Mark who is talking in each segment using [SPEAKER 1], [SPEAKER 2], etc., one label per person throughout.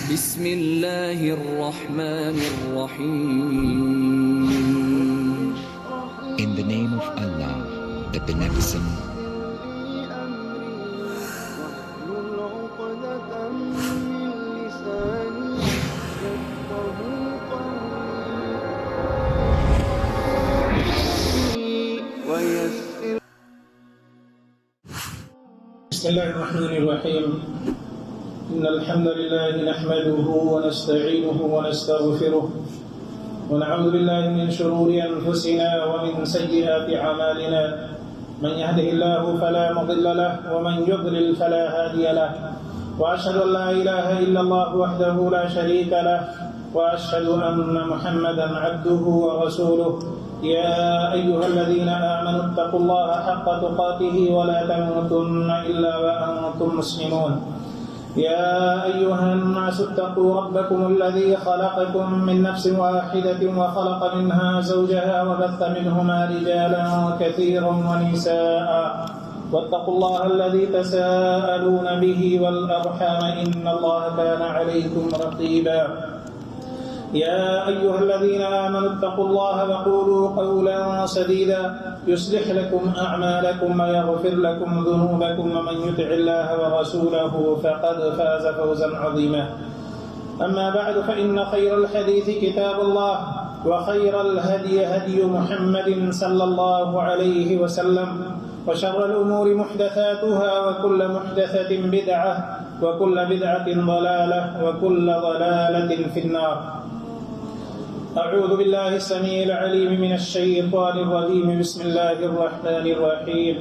[SPEAKER 1] بسم اللہ الرحمن الرحیم.
[SPEAKER 2] In the name of Allah, the Beneficent,
[SPEAKER 3] بسم الله الرحمن الرحيم. إن الحمد لله نحمده ونستعينه ونستغفره ونعوذ بالله من شرور أنفسنا ومن سيئات أعمالنا. من يهده الله فلا مضل له ومن يضلل فلا هادي له. وأشهد أن لا إله إلا الله وحده لا شريك له وأشهد أن محمدا عبده ورسوله. يا أيها الذين آمنوا اتقوا الله حق تقاته ولا تموتن إلا وأنتم مسلمون. يا أيها الناس اتقوا ربكم الذي خلقكم من نفس واحدة وخلق منها زوجها وبث منهما رجالا كثيرا ونساء واتقوا الله الذي تساءلون به والأرحام إن الله كان عليكم رقيبا. يا أيها الذين آمنوا اتقوا الله وقولوا قولا سديدا يصلح لكم أعمالكم ويغفر لكم ذنوبكم ومن يطع الله ورسوله فقد فاز فوزا عظيما. أما بعد فإن خير الحديث كتاب الله وخير الهدي هدي محمد صلى الله عليه وسلم وشر الأمور محدثاتها وكل محدثة بدعة وكل بدعة ضلالة وكل ضلالة في النار. أعوذ بالله السميع العليم من الشيطان الرجيم. بسم الله الرحمن الرحيم.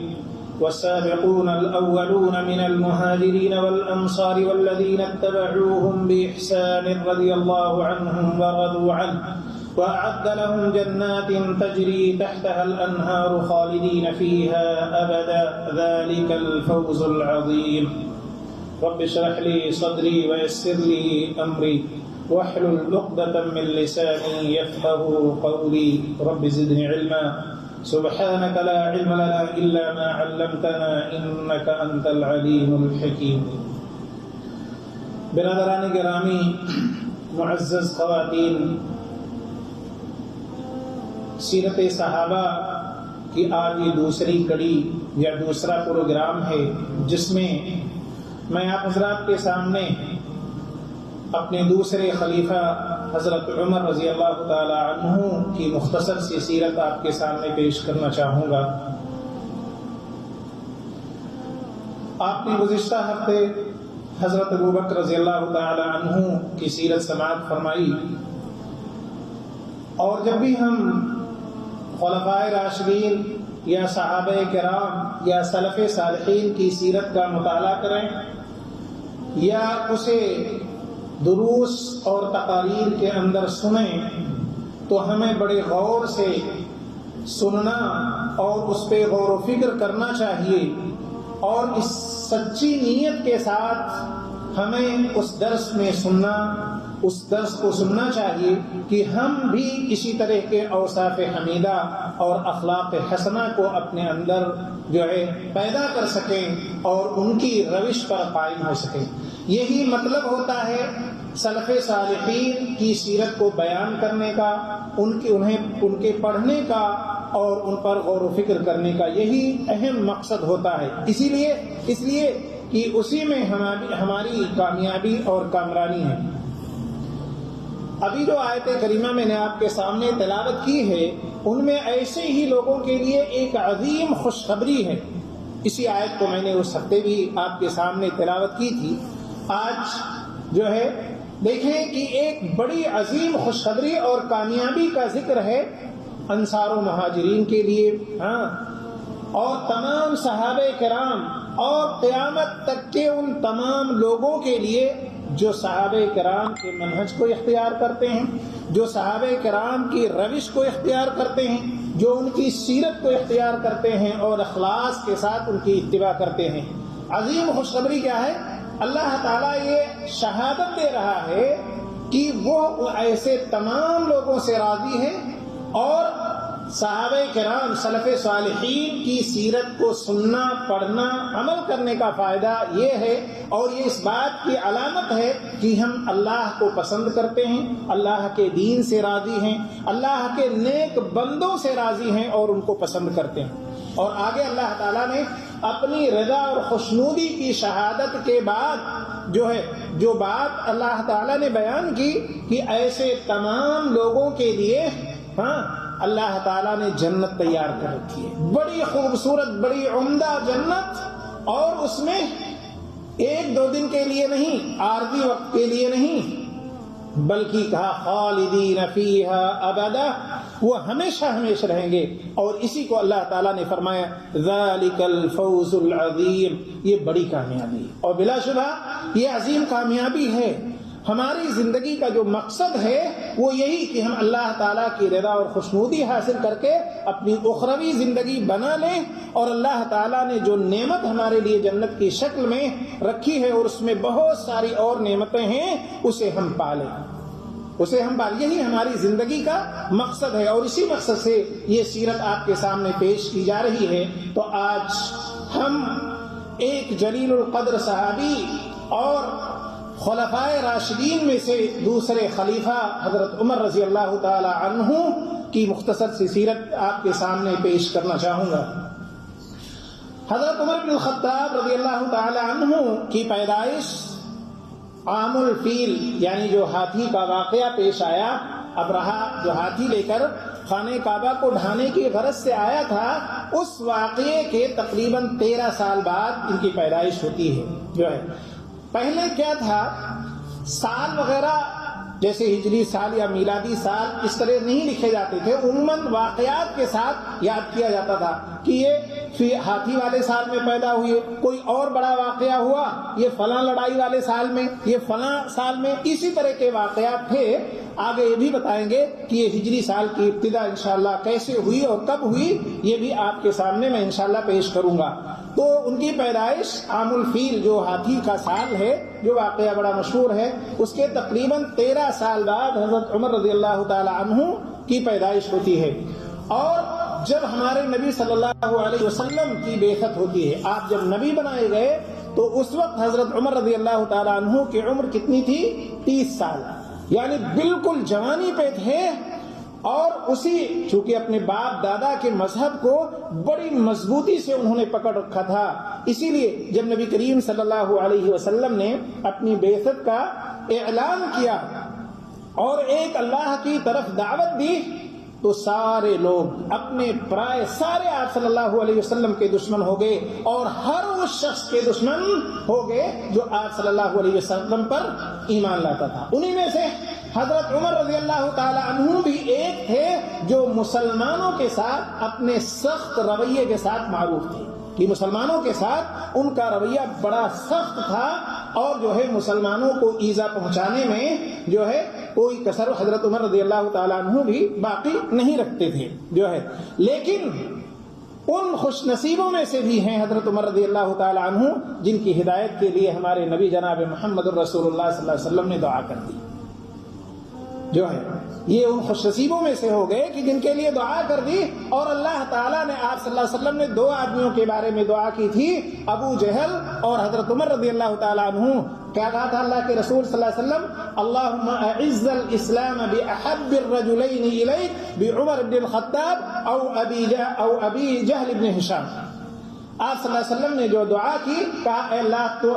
[SPEAKER 3] والسابقون الأولون من المهاجرين والأنصار والذين اتبعوهم بإحسان رضي الله عنهم ورضوا عنه وأعد لهم جنات تجري تحتها الأنهار خالدين فيها أبدا ذلك الفوز العظيم. رب اشرح لي صدري ويسر لي أمري واحلل عقدة من لساني يفقهوا قولي. رب زدني علما سبحانك لا علم لنا إلا ما علمتنا إنك أنت العليم الحكيم. برادران گرامی، معزز خواتین، سیرت صحابہ کی آج یہ دوسری کڑی یا دوسرا پروگرام ہے جس میں میں آپ حضرات کے سامنے اپنے دوسرے خلیفہ حضرت عمر رضی اللہ تعالی عنہ کی مختصر سی سیرت آپ کے سامنے پیش کرنا چاہوں گا. آپ نے گزشتہ ہفتے حضرت ابوبکر رضی اللہ تعالی عنہ کی سیرت سماعت فرمائی، اور جب بھی ہم خلفائے راشدین یا صحابہ کرام یا سلف صالحین کی سیرت کا مطالعہ کریں یا اسے دروس اور تقاریر کے اندر سنیں تو ہمیں بڑے غور سے سننا اور اس پہ غور و فکر کرنا چاہیے، اور اس سچی نیت کے ساتھ ہمیں اس درس میں سننا، اس درس کو سننا چاہیے کہ ہم بھی اسی طرح کے اوصاف حمیدہ اور اخلاق حسنہ کو اپنے اندر پیدا کر سکیں اور ان کی روش پر قائم ہو سکیں. یہی مطلب ہوتا ہے سلف صالحین کی سیرت کو بیان کرنے کا، ان کے پڑھنے کا اور ان پر غور و فکر کرنے کا. یہی اہم مقصد ہوتا ہے، اس لیے کہ اسی میں ہماری کامیابی اور کامرانی ہے. ابھی جو آیت کریمہ میں نے آپ کے سامنے تلاوت کی ہے، ان میں ایسے ہی لوگوں کے لیے ایک عظیم خوشخبری ہے. اسی آیت کو میں نے اس ہفتے بھی آپ کے سامنے تلاوت کی تھی. آج دیکھیں کہ ایک بڑی عظیم خوشخبری اور کامیابی کا ذکر ہے انصار و مہاجرین کے لیے، اور تمام صحابہ کرام اور قیامت تک کے ان تمام لوگوں کے لیے جو صحابہ کرام کے منہج کو اختیار کرتے ہیں، جو صحابہ کرام کی روش کو اختیار کرتے ہیں، جو ان کی سیرت کو اختیار کرتے ہیں اور اخلاص کے ساتھ ان کی اتباع کرتے ہیں. عظیم خوشخبری کیا ہے؟ اللہ تعالیٰ یہ شہادت دے رہا ہے کہ وہ ایسے تمام لوگوں سے راضی ہیں اور صحابہ کرام سلف صالحین کی سیرت کو سننا، پڑھنا، عمل کرنے کا فائدہ یہ ہے، اور یہ اس بات کی علامت ہے کہ ہم اللہ کو پسند کرتے ہیں، اللہ کے دین سے راضی ہیں، اللہ کے نیک بندوں سے راضی ہیں اور ان کو پسند کرتے ہیں۔ اور آگے اللہ تعالیٰ نے اپنی رضا اور خوشنودی کی شہادت کے بعد جو بات اللہ تعالیٰ نے بیان کی کہ ایسے تمام لوگوں کے لیے اللہ تعالیٰ نے جنت تیار کر رکھی ہے، بڑی خوبصورت، بڑی عمدہ جنت، اور اس میں 1-2 دن کے لیے نہیں، عارضی وقت کے لیے نہیں، بلکہ کہا خالدین فیہا ابدا، وہ ہمیشہ ہمیشہ رہیں گے۔ اور اسی کو اللہ تعالیٰ نے فرمایا ذالک الفوز العظیم، یہ بڑی کامیابی ہے، اور بلا شبہ یہ عظیم کامیابی ہے۔ ہماری زندگی کا جو مقصد ہے وہ یہی کہ ہم اللہ تعالیٰ کی رضا اور خوشنودی حاصل کر کے اپنی اخروی زندگی بنا لیں، اور اللہ تعالیٰ نے جو نعمت ہمارے لیے جنت کی شکل میں رکھی ہے، اور اس میں بہت ساری اور نعمتیں ہیں، اسے ہم پالیں، یہی ہماری زندگی کا مقصد ہے، اور اسی مقصد سے یہ سیرت آپ کے سامنے پیش کی جا رہی ہے۔ تو آج ہم ایک جلیل القدر صحابی اور خلفائے راشدین میں سے دوسرے خلیفہ حضرت عمر رضی اللہ تعالی عنہ کی مختصر سی سیرت آپ کے سامنے پیش کرنا چاہوں گا۔ حضرت عمر بن الخطاب رضی اللہ تعالی عنہ کی پیدائش عام الفیل، یعنی جو ہاتھی کا واقعہ پیش آیا، ابرہا جو ہاتھی لے کر خانہ کعبہ کو ڈھانے کی غرض سے آیا تھا، اس واقعے کے تقریباً 13 سال بعد ان کی پیدائش ہوتی ہے۔ پہلے کیا تھا، سال وغیرہ جیسے ہجری سال یا میلادی سال اس طرح نہیں لکھے جاتے تھے، عموماً واقعات کے ساتھ یاد کیا جاتا تھا کہ یہ ہاتھی والے سال میں پیدا ہوئے، کوئی اور بڑا واقعہ ہوا یہ فلاں لڑائی والے سال میں، یہ فلاں سال میں، اسی طرح کے واقعات تھے۔ آگے یہ بھی بتائیں گے کہ یہ ہجری سال کی ابتدا انشاءاللہ کیسے ہوئی اور کب ہوئی، یہ بھی آپ کے سامنے میں انشاءاللہ پیش کروں گا۔ تو ان کی پیدائش عام الفیل جو ہاتھی کا سال ہے، جو واقعہ بڑا مشہور ہے، اس کے تقریباً 13 سال بعد حضرت عمر رضی اللہ تعالی عنہ کی پیدائش ہوتی ہے۔ اور جب ہمارے نبی صلی اللہ علیہ وسلم کی بعثت ہوتی ہے، آپ جب نبی بنائے گئے، تو اس وقت حضرت عمر رضی اللہ تعالی عنہ کی عمر کتنی تھی؟ 30 سال، یعنی بالکل جوانی پہ تھے، اور اسی چونکہ اپنے باپ دادا کے مذہب کو بڑی مضبوطی سے انہوں نے پکڑ رکھا تھا، اسی لیے جب نبی کریم صلی اللہ علیہ وسلم نے اپنی بعثت کا اعلان کیا اور ایک اللہ کی طرف دعوت دی، تو سارے لوگ اپنے پرائے سارے آپ صلی اللہ علیہ وسلم کے دشمن ہو گئے، اور ہر اس شخص کے دشمن ہو گئے جو آپ صلی اللہ علیہ وسلم پر ایمان لاتا تھا۔ انہی میں سے حضرت عمر رضی اللہ تعالی عنہ بھی ایک تھے جو مسلمانوں کے ساتھ اپنے سخت رویے کے ساتھ معروف تھے، کہ مسلمانوں کے ساتھ ان کا رویہ بڑا سخت تھا، اور مسلمانوں کو ایذا پہنچانے میں کوئی کسر حضرت عمر رضی اللہ تعالی عنہ بھی باقی نہیں رکھتے تھے لیکن ان خوش نصیبوں میں سے بھی ہیں حضرت عمر رضی اللہ تعالی عنہ جن کی ہدایت کے لیے ہمارے نبی جناب محمد رسول اللہ صلی اللہ علیہ وسلم نے دعا کر دی۔ یہ ان خوش نصیبوں میں سے ہو گئے کہ جن کے لیے دعا کر دی، اور اللہ تعالیٰ نے آپ صلی اللہ علیہ وسلم نے 2 آدمیوں کے بارے میں دعا کی تھی، ابو جہل اور حضرت عمر رضی اللہ تعالیٰ عنہ۔ کیا کہا تھا اللہ کے رسول صلی اللہ علیہ وسلم؟ اللہم اعز الاسلام باحب الرجلین الیک بعمر بن الخطاب او ابی جہل بن ہشام۔ آپ صلی اللہ علیہ وسلم نے جو دعا کی، کہا اے اللہ تو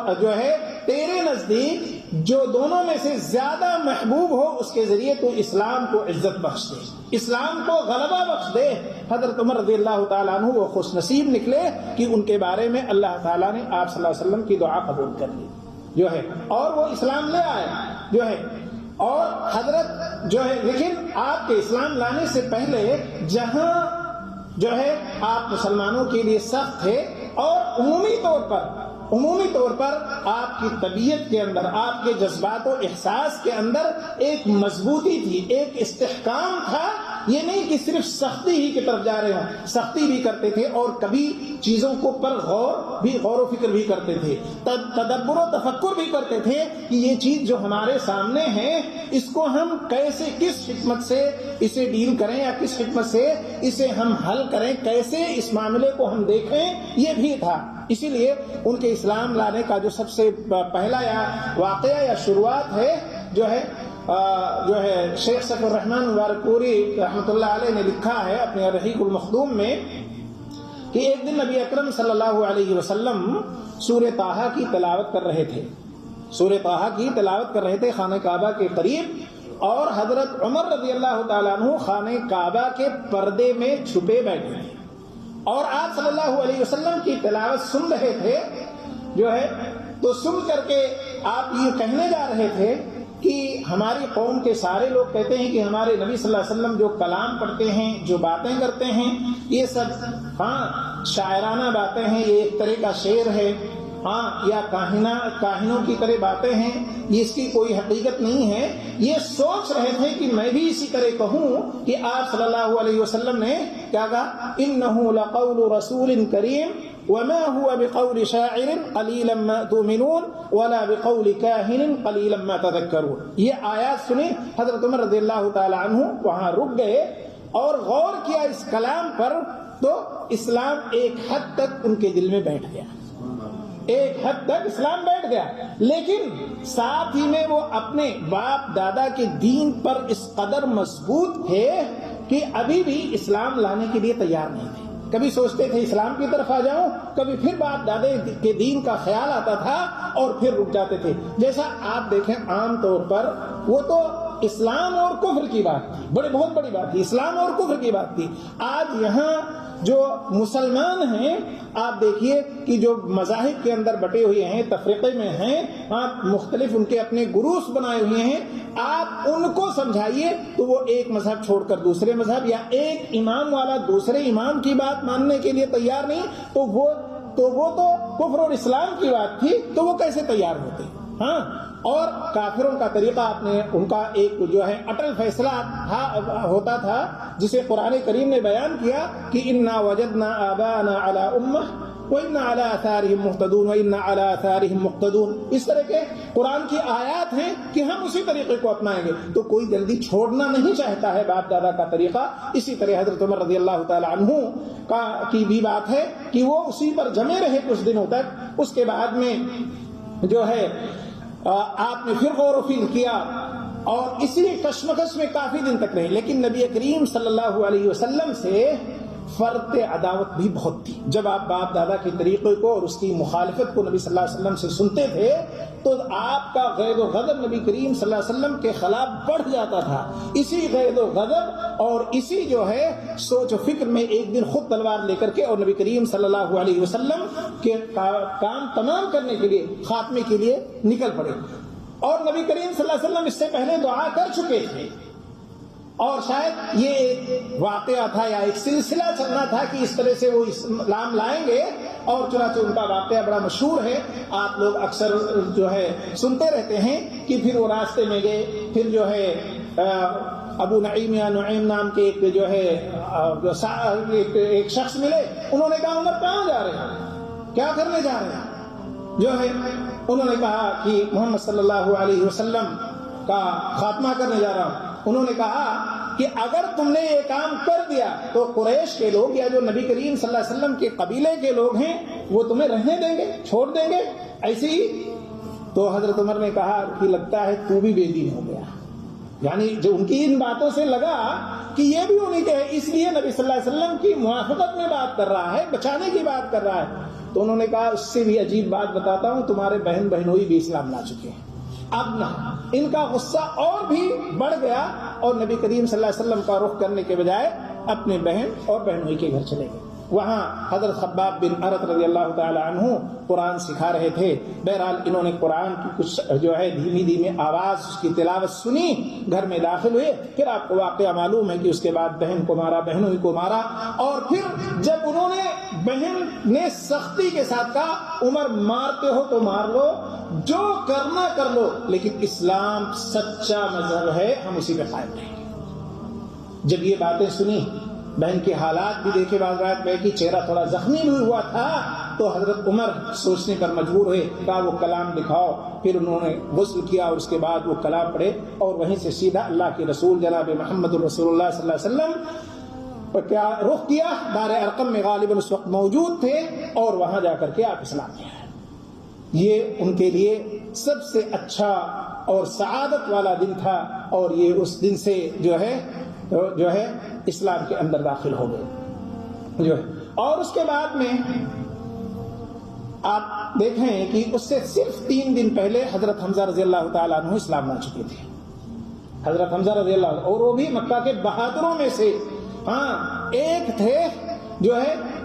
[SPEAKER 3] تیرے نزدیک جو دونوں میں سے زیادہ محبوب ہو اس کے ذریعے تو اسلام کو عزت بخش دے، اسلام کو غلبہ بخش دے۔ حضرت عمر رضی اللہ تعالیٰ عنہ وہ خوش نصیب نکلے کہ ان کے بارے میں اللہ تعالیٰ نے آپ صلی اللہ علیہ وسلم کی دعا قبول کر لی اور وہ اسلام لے آئے اور حضرت لیکن آپ کے اسلام لانے سے پہلے جہاں آپ مسلمانوں کے لیے سخت تھے، اور عمومی طور پر آپ کی طبیعت کے اندر، آپ کے جذبات و احساس کے اندر ایک مضبوطی تھی، ایک استحکام تھا یہ نہیں کہ صرف سختی ہی کی طرف جا رہے ہوں، سختی بھی کرتے تھے اور کبھی چیزوں کو پر غور و فکر بھی کرتے تھے، تدبر و تفکر بھی کرتے تھے کہ یہ چیز جو ہمارے سامنے ہے اس کو ہم کیسے، کس حکمت سے اسے ڈیل کریں یا کس حکمت سے اسے ہم حل کریں، کیسے اس معاملے کو ہم دیکھیں، یہ بھی تھا۔ اسی لیے ان کے اسلام لانے کا جو سب سے پہلا یا واقعہ یا شروعات ہے جو ہے شیخ صفی الرحمن مبارک پوری رحمۃ اللہ علیہ نے لکھا ہے اپنے رحیق المخدوم میں کہ ایک دن نبی اکرم صلی اللہ علیہ وسلم سورہ طٰہٰ کی تلاوت کر رہے تھے، سورہ طٰہٰ کی تلاوت کر رہے تھے خانہ کعبہ کے قریب، اور حضرت عمر رضی اللہ تعالیٰ عنہ خانہ کعبہ کے پردے میں چھپے بیٹھے تھے اور آپ صلی اللہ علیہ وسلم کی تلاوت سن رہے تھے جو ہے، تو سن کر کے آپ یہ کہنے جا رہے تھے کہ ہماری قوم کے سارے لوگ کہتے ہیں کہ ہمارے نبی صلی اللہ علیہ وسلم جو کلام پڑھتے ہیں، جو باتیں کرتے ہیں، یہ سب شاعرانہ باتیں ہیں، یہ ایک طرح کا شعر ہے، یا کاہنوں کی طرح باتیں ہیں، یہ اس کی کوئی حقیقت نہیں ہے۔ یہ سوچ رہے تھے کہ میں بھی اسی طرح کہوں کہ آپ صلی اللہ علیہ وسلم نے کیا کہا، انہ لقول رسول کریم وما هو بقول شاعر قلیلا ما تؤمنون ولا بقول کاہن قلیلا ما تذکرون۔ یہ آیات سنی، حضرت عمر رضی اللہ تعالی عنہ وہاں رک گئے اور غور کیا اس کلام پر، تو اسلام ایک حد تک ان کے دل میں بیٹھ گیا، ایک حد تک اسلام بیٹھ گیا، لیکن ساتھ ہی میں وہ اپنے باپ دادا کے دین پر اس قدر مضبوط تھے کہ ابھی بھی اسلام لانے کے لیے تیار نہیں تھے۔ کبھی سوچتے تھے اسلام کی طرف آ جاؤں، کبھی پھر باپ دادے کے دین کا خیال آتا تھا اور پھر رک جاتے تھے۔ جیسا آپ دیکھیں عام طور پر وہ تو اسلام اور کفر کی بات تھی، بہت بڑی بات تھی، اسلام اور کفر کی بات تھی۔ آج یہاں جو مسلمان ہیں آپ دیکھیے کہ جو مذاہب کے اندر بٹے ہوئے ہیں، تفریقے میں ہیں، آپ مختلف ان کے اپنے گروس بنائے ہوئے ہیں، آپ ان کو سمجھائیے تو وہ ایک مذہب چھوڑ کر دوسرے مذہب، یا ایک امام والا دوسرے امام کی بات ماننے کے لیے تیار نہیں، تو وہ تو کفر اور اسلام کی بات تھی، تو وہ کیسے تیار ہوتے؟ اور کافروں کا طریقہ آپ نے ان کا ایک جو ہے اٹل فیصلہ ہوتا تھا جسے قرآن کریم نے بیان کیا کہ انا وجدنا آباءنا علی امہ وَإِنَّا عَلَىٰ آثَارِهِمْ مُهْتَدُونَ وَإِنَّا عَلَىٰ آثَارِهِمْ مُقْتَدُونَ۔ اس طرح کے قرآن کی آیات ہیں کہ ہم اسی طریقے کو اپنائیں گے، تو کوئی جلدی چھوڑنا نہیں چاہتا ہے باپ دادا کا طریقہ۔ اسی طرح حضرت عمر رضی اللہ تعالی عنہ کی بھی بات ہے کہ وہ اسی پر جمے رہے کچھ دنوں تک، اس کے بعد میں جو ہے آپ نے پھر غور و فکر کیا اور اسی کشمکش میں کافی دن تک رہے، لیکن نبی کریم صلی اللہ علیہ وسلم سے فرط عداوت بھی بہت تھی۔ جب آپ باپ دادا کے طریقے کو اور اس کی مخالفت کو نبی صلی اللہ علیہ وسلم سے سنتے تھے تو آپ کا غیظ و غضب نبی کریم صلی اللہ علیہ وسلم کے خلاف بڑھ جاتا تھا۔ اسی غیظ و غضب اور اسی جو ہے سوچ و فکر میں ایک دن خود تلوار لے کر کے اور نبی کریم صلی اللہ علیہ وسلم کے کام تمام کرنے کے لیے، خاتمے کے لیے نکل پڑے، اور نبی کریم صلی اللہ علیہ وسلم اس سے پہلے دعا کر چکے تھے، اور شاید یہ ایک واقعہ تھا یا ایک سلسلہ چلنا تھا کہ اس طرح سے وہ اسلام لائیں گے، اور چنانچہ ان کا واقعہ بڑا مشہور ہے، آپ لوگ اکثر جو ہے سنتے رہتے ہیں کہ پھر وہ راستے میں گئے، پھر جو ہے ابو نعیم یا نعیم نام کے ایک جو ہے ایک شخص ملے، انہوں نے کہا عمر کہاں جا رہے ہیں، کیا کرنے جا رہے ہیں؟ جو ہے انہوں نے کہا کہ محمد صلی اللہ علیہ وسلم کا خاتمہ کرنے جا رہا ہوں۔ انہوں نے کہا کہ اگر تم نے یہ کام کر دیا تو قریش کے لوگ یا جو نبی کریم صلی اللہ علیہ وسلم کے قبیلے کے لوگ ہیں وہ تمہیں رہنے دیں گے، چھوڑ دیں گے ایسے ہی؟ تو حضرت عمر نے کہا کہ لگتا ہے تو بھی بے دین ہو گیا، یعنی جو ان کی ان باتوں سے لگا کہ یہ بھی انہیں کہ اس لیے نبی صلی اللہ علیہ وسلم کی موافقت میں بات کر رہا ہے، بچانے کی بات کر رہا ہے۔ تو انہوں نے کہا اس سے بھی عجیب بات بتاتا ہوں، تمہارے بہن بہنوئی بھی اسلام لا چکے ہیں۔ اب نہ ان کا غصہ اور بھی بڑھ گیا اور نبی کریم صلی اللہ علیہ وسلم کا رخ کرنے کے بجائے اپنے بہن اور بہنوئی کے گھر چلے گئے۔ وہاں حضرت خباب بن ارت رضی اللہ تعالی عنہ قرآن سکھا رہے تھے۔ بہرحال انہوں نے قرآن کی کچھ جو ہے دھیمی دھیمی آواز اس کی تلاوت سنی، گھر میں داخل ہوئے، پھر آپ کو واقعہ معلوم ہے کہ اس کے بعد بہن کو مارا، بہنوئی کو مارا، اور پھر جب انہوں نے بہن نے سختی کے ساتھ کہا عمر مارتے ہو تو مار لو، جو کرنا کر لو، لیکن اسلام سچا مذہب ہے، ہم اسی پہ قائم رہیں گے۔ جب یہ باتیں سنی، بہن کے حالات بھی دیکھے، بعض روایت میں کہ چہرہ تھوڑا زخمی بھی ہوا تھا، تو حضرت عمر سوچنے پر مجبور ہوئے، کہا وہ کلام دکھاؤ۔ پھر انہوں نے غسل کیا اور اس کے بعد وہ کلام پڑھے، اور وہیں سے سیدھا اللہ کے رسول جناب محمد الرسول اللہ صلی اللہ علیہ وسلم پر کیا رخ کیا۔ دار ارقم میں غالباً اس وقت موجود تھے، اور وہاں جا کر کے آپ اسلام لے آئے۔ یہ ان کے لیے سب سے اچھا اور سعادت والا دن تھا، اور یہ اس دن سے جو ہے اسلام کے اندر داخل ہو گئے اور اس کے بعد میں آپ دیکھیں کہ اس سے صرف 3 دن پہلے حضرت حمزہ رضی اللہ تعالیٰ عنہ اسلام لا چکے تھے۔ حضرت حمزہ رضی اللہ عنہ، اور وہ بھی مکہ کے بہادروں میں سے ایک تھے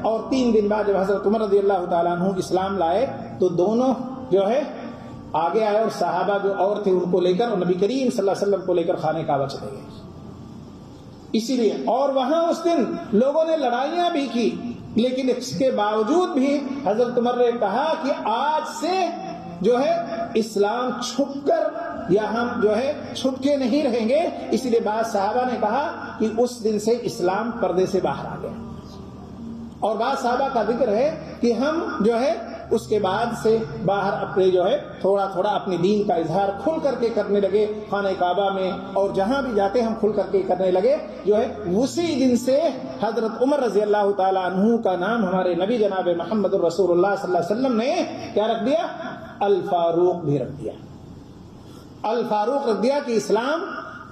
[SPEAKER 3] اور 3 دن بعد جب حضرت عمر رضی اللہ تعالیٰ عنہ اسلام لائے تو دونوں آگے آئے، اور صحابہ جو اور تھے ان کو لے کر، اور نبی کریم صلی اللہ علیہ وسلم کو لے کر خانہ کعبہ چلے گئے۔ اسی لیے، اور وہاں اس دن لوگوں نے لڑائیاں بھی کی، لیکن اس کے باوجود بھی حضرت عمر نے کہا کہ آج سے اسلام چھپ کر یا ہم چھپ کے نہیں رہیں گے۔ اسی لیے بعض صحابہ نے کہا کہ اس دن سے اسلام پردے سے باہر آ گیا، اور بعض صحابہ کا ذکر ہے کہ ہم اس کے بعد سے باہر اپنے تھوڑا تھوڑا اپنے دین کا اظہار کھل کر کے کرنے لگے، خانہ کعبہ میں اور جہاں بھی جاتے ہم کھل کر کے کرنے لگے۔ اسی دن سے حضرت عمر رضی اللہ تعالی عنہ کا نام ہمارے نبی جناب محمد الرسول اللہ صلی اللہ علیہ وسلم نے کیا رکھ دیا؟ الفاروق بھی رکھ دیا۔ الفاروق رکھ دیا کہ اسلام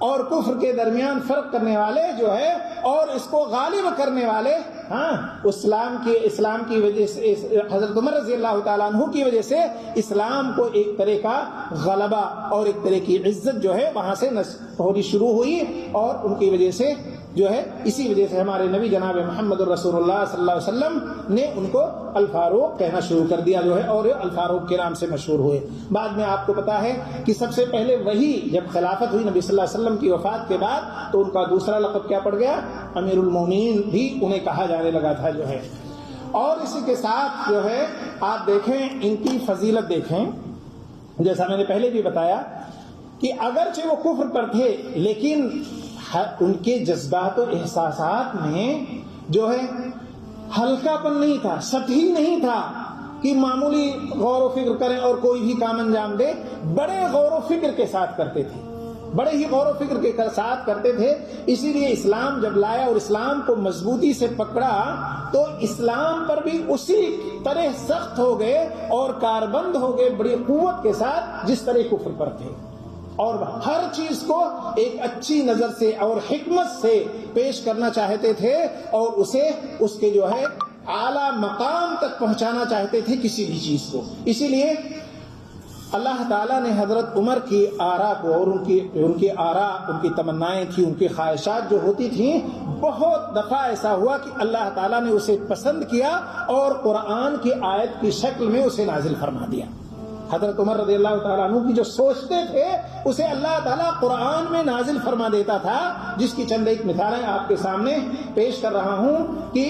[SPEAKER 3] اور کفر کے درمیان فرق کرنے والے اور اس کو غالب کرنے والے اسلام کی وجہ سے، حضرت عمر رضی اللہ تعالیٰ عنہ کی وجہ سے اسلام کو ایک طرح کا غلبہ اور ایک طرح کی عزت وہاں سے ہونی شروع ہوئی، اور ان کی وجہ سے اسی وجہ سے ہمارے نبی جناب محمد الرسول اللہ صلی اللہ علیہ وسلم نے ان کو الفاروق کہنا شروع کر دیا اور الفاروق کے نام سے مشہور ہوئے۔ بعد میں آپ کو پتا ہے کہ سب سے پہلے وہی جب خلافت ہوئی نبی صلی اللہ علیہ وسلم کی وفات کے بعد، تو ان کا دوسرا لقب کیا پڑ گیا؟ امیر المومنین بھی انہیں کہا جانے لگا تھا اور اسی کے ساتھ آپ دیکھیں ان کی فضیلت دیکھیں، جیسا میں نے پہلے بھی بتایا کہ اگرچہ وہ کفر پر تھے، لیکن ان کے جذبات و احساسات میں ہلکا پن نہیں تھا، سطحی نہیں تھا کہ معمولی غور و فکر کریں اور کوئی بھی کام انجام دے، بڑے غور و فکر کے ساتھ کرتے تھے، بڑے ہی غور و فکر کے ساتھ کرتے تھے۔ اسی لیے اسلام جب لایا اور اسلام کو مضبوطی سے پکڑا تو اسلام پر بھی اسی طرح سخت ہو گئے اور کاربند ہو گئے بڑی قوت کے ساتھ جس طرح کفر پر تھے، اور ہر چیز کو ایک اچھی نظر سے اور حکمت سے پیش کرنا چاہتے تھے، اور اسے اس کے اعلیٰ مقام تک پہنچانا چاہتے تھے کسی بھی چیز کو۔ اسی لیے اللہ تعالیٰ نے حضرت عمر کی آراء کو اور ان کی آراء، ان کی تمنائیں تھیں، ان کی خواہشات جو ہوتی تھیں، بہت دفعہ ایسا ہوا کہ اللہ تعالیٰ نے اسے پسند کیا اور قرآن کی آیت کی شکل میں اسے نازل فرما دیا۔ حضرت عمر رضی اللہ تعالیٰ عنہ کی جو سوچتے تھے اسے اللہ تعالیٰ قرآن میں نازل فرما دیتا تھا، جس کی چند ایک مثالیں آپ کے سامنے پیش کر رہا ہوں کہ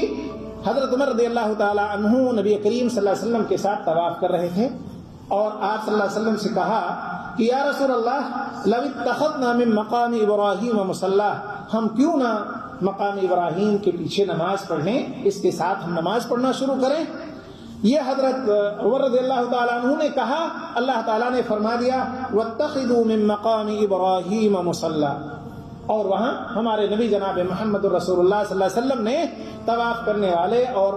[SPEAKER 3] حضرت عمر رضی اللہ تعالیٰ عنہ نبی کریم صلی اللہ علیہ وسلم کے ساتھ طواف کر رہے تھے، اور آپ صلی اللہ علیہ وسلم سے کہا کہ یا رسول اللہ لو اتخذنا من مقام ابراہیم مصلی، ہم کیوں نہ مقام ابراہیم کے پیچھے نماز پڑھیں، اس کے ساتھ ہم نماز پڑھنا شروع کریں۔ یہ حضرت عمر رضی اللہ تعالیٰ عنہ نے کہا، اللہ تعالیٰ نے فرما دیا واتخذوا من مقام ابراہیم مصلی، اور وہاں ہمارے نبی جناب محمد الرسول اللہ صلی اللہ علیہ وسلم نے طواف کرنے والے اور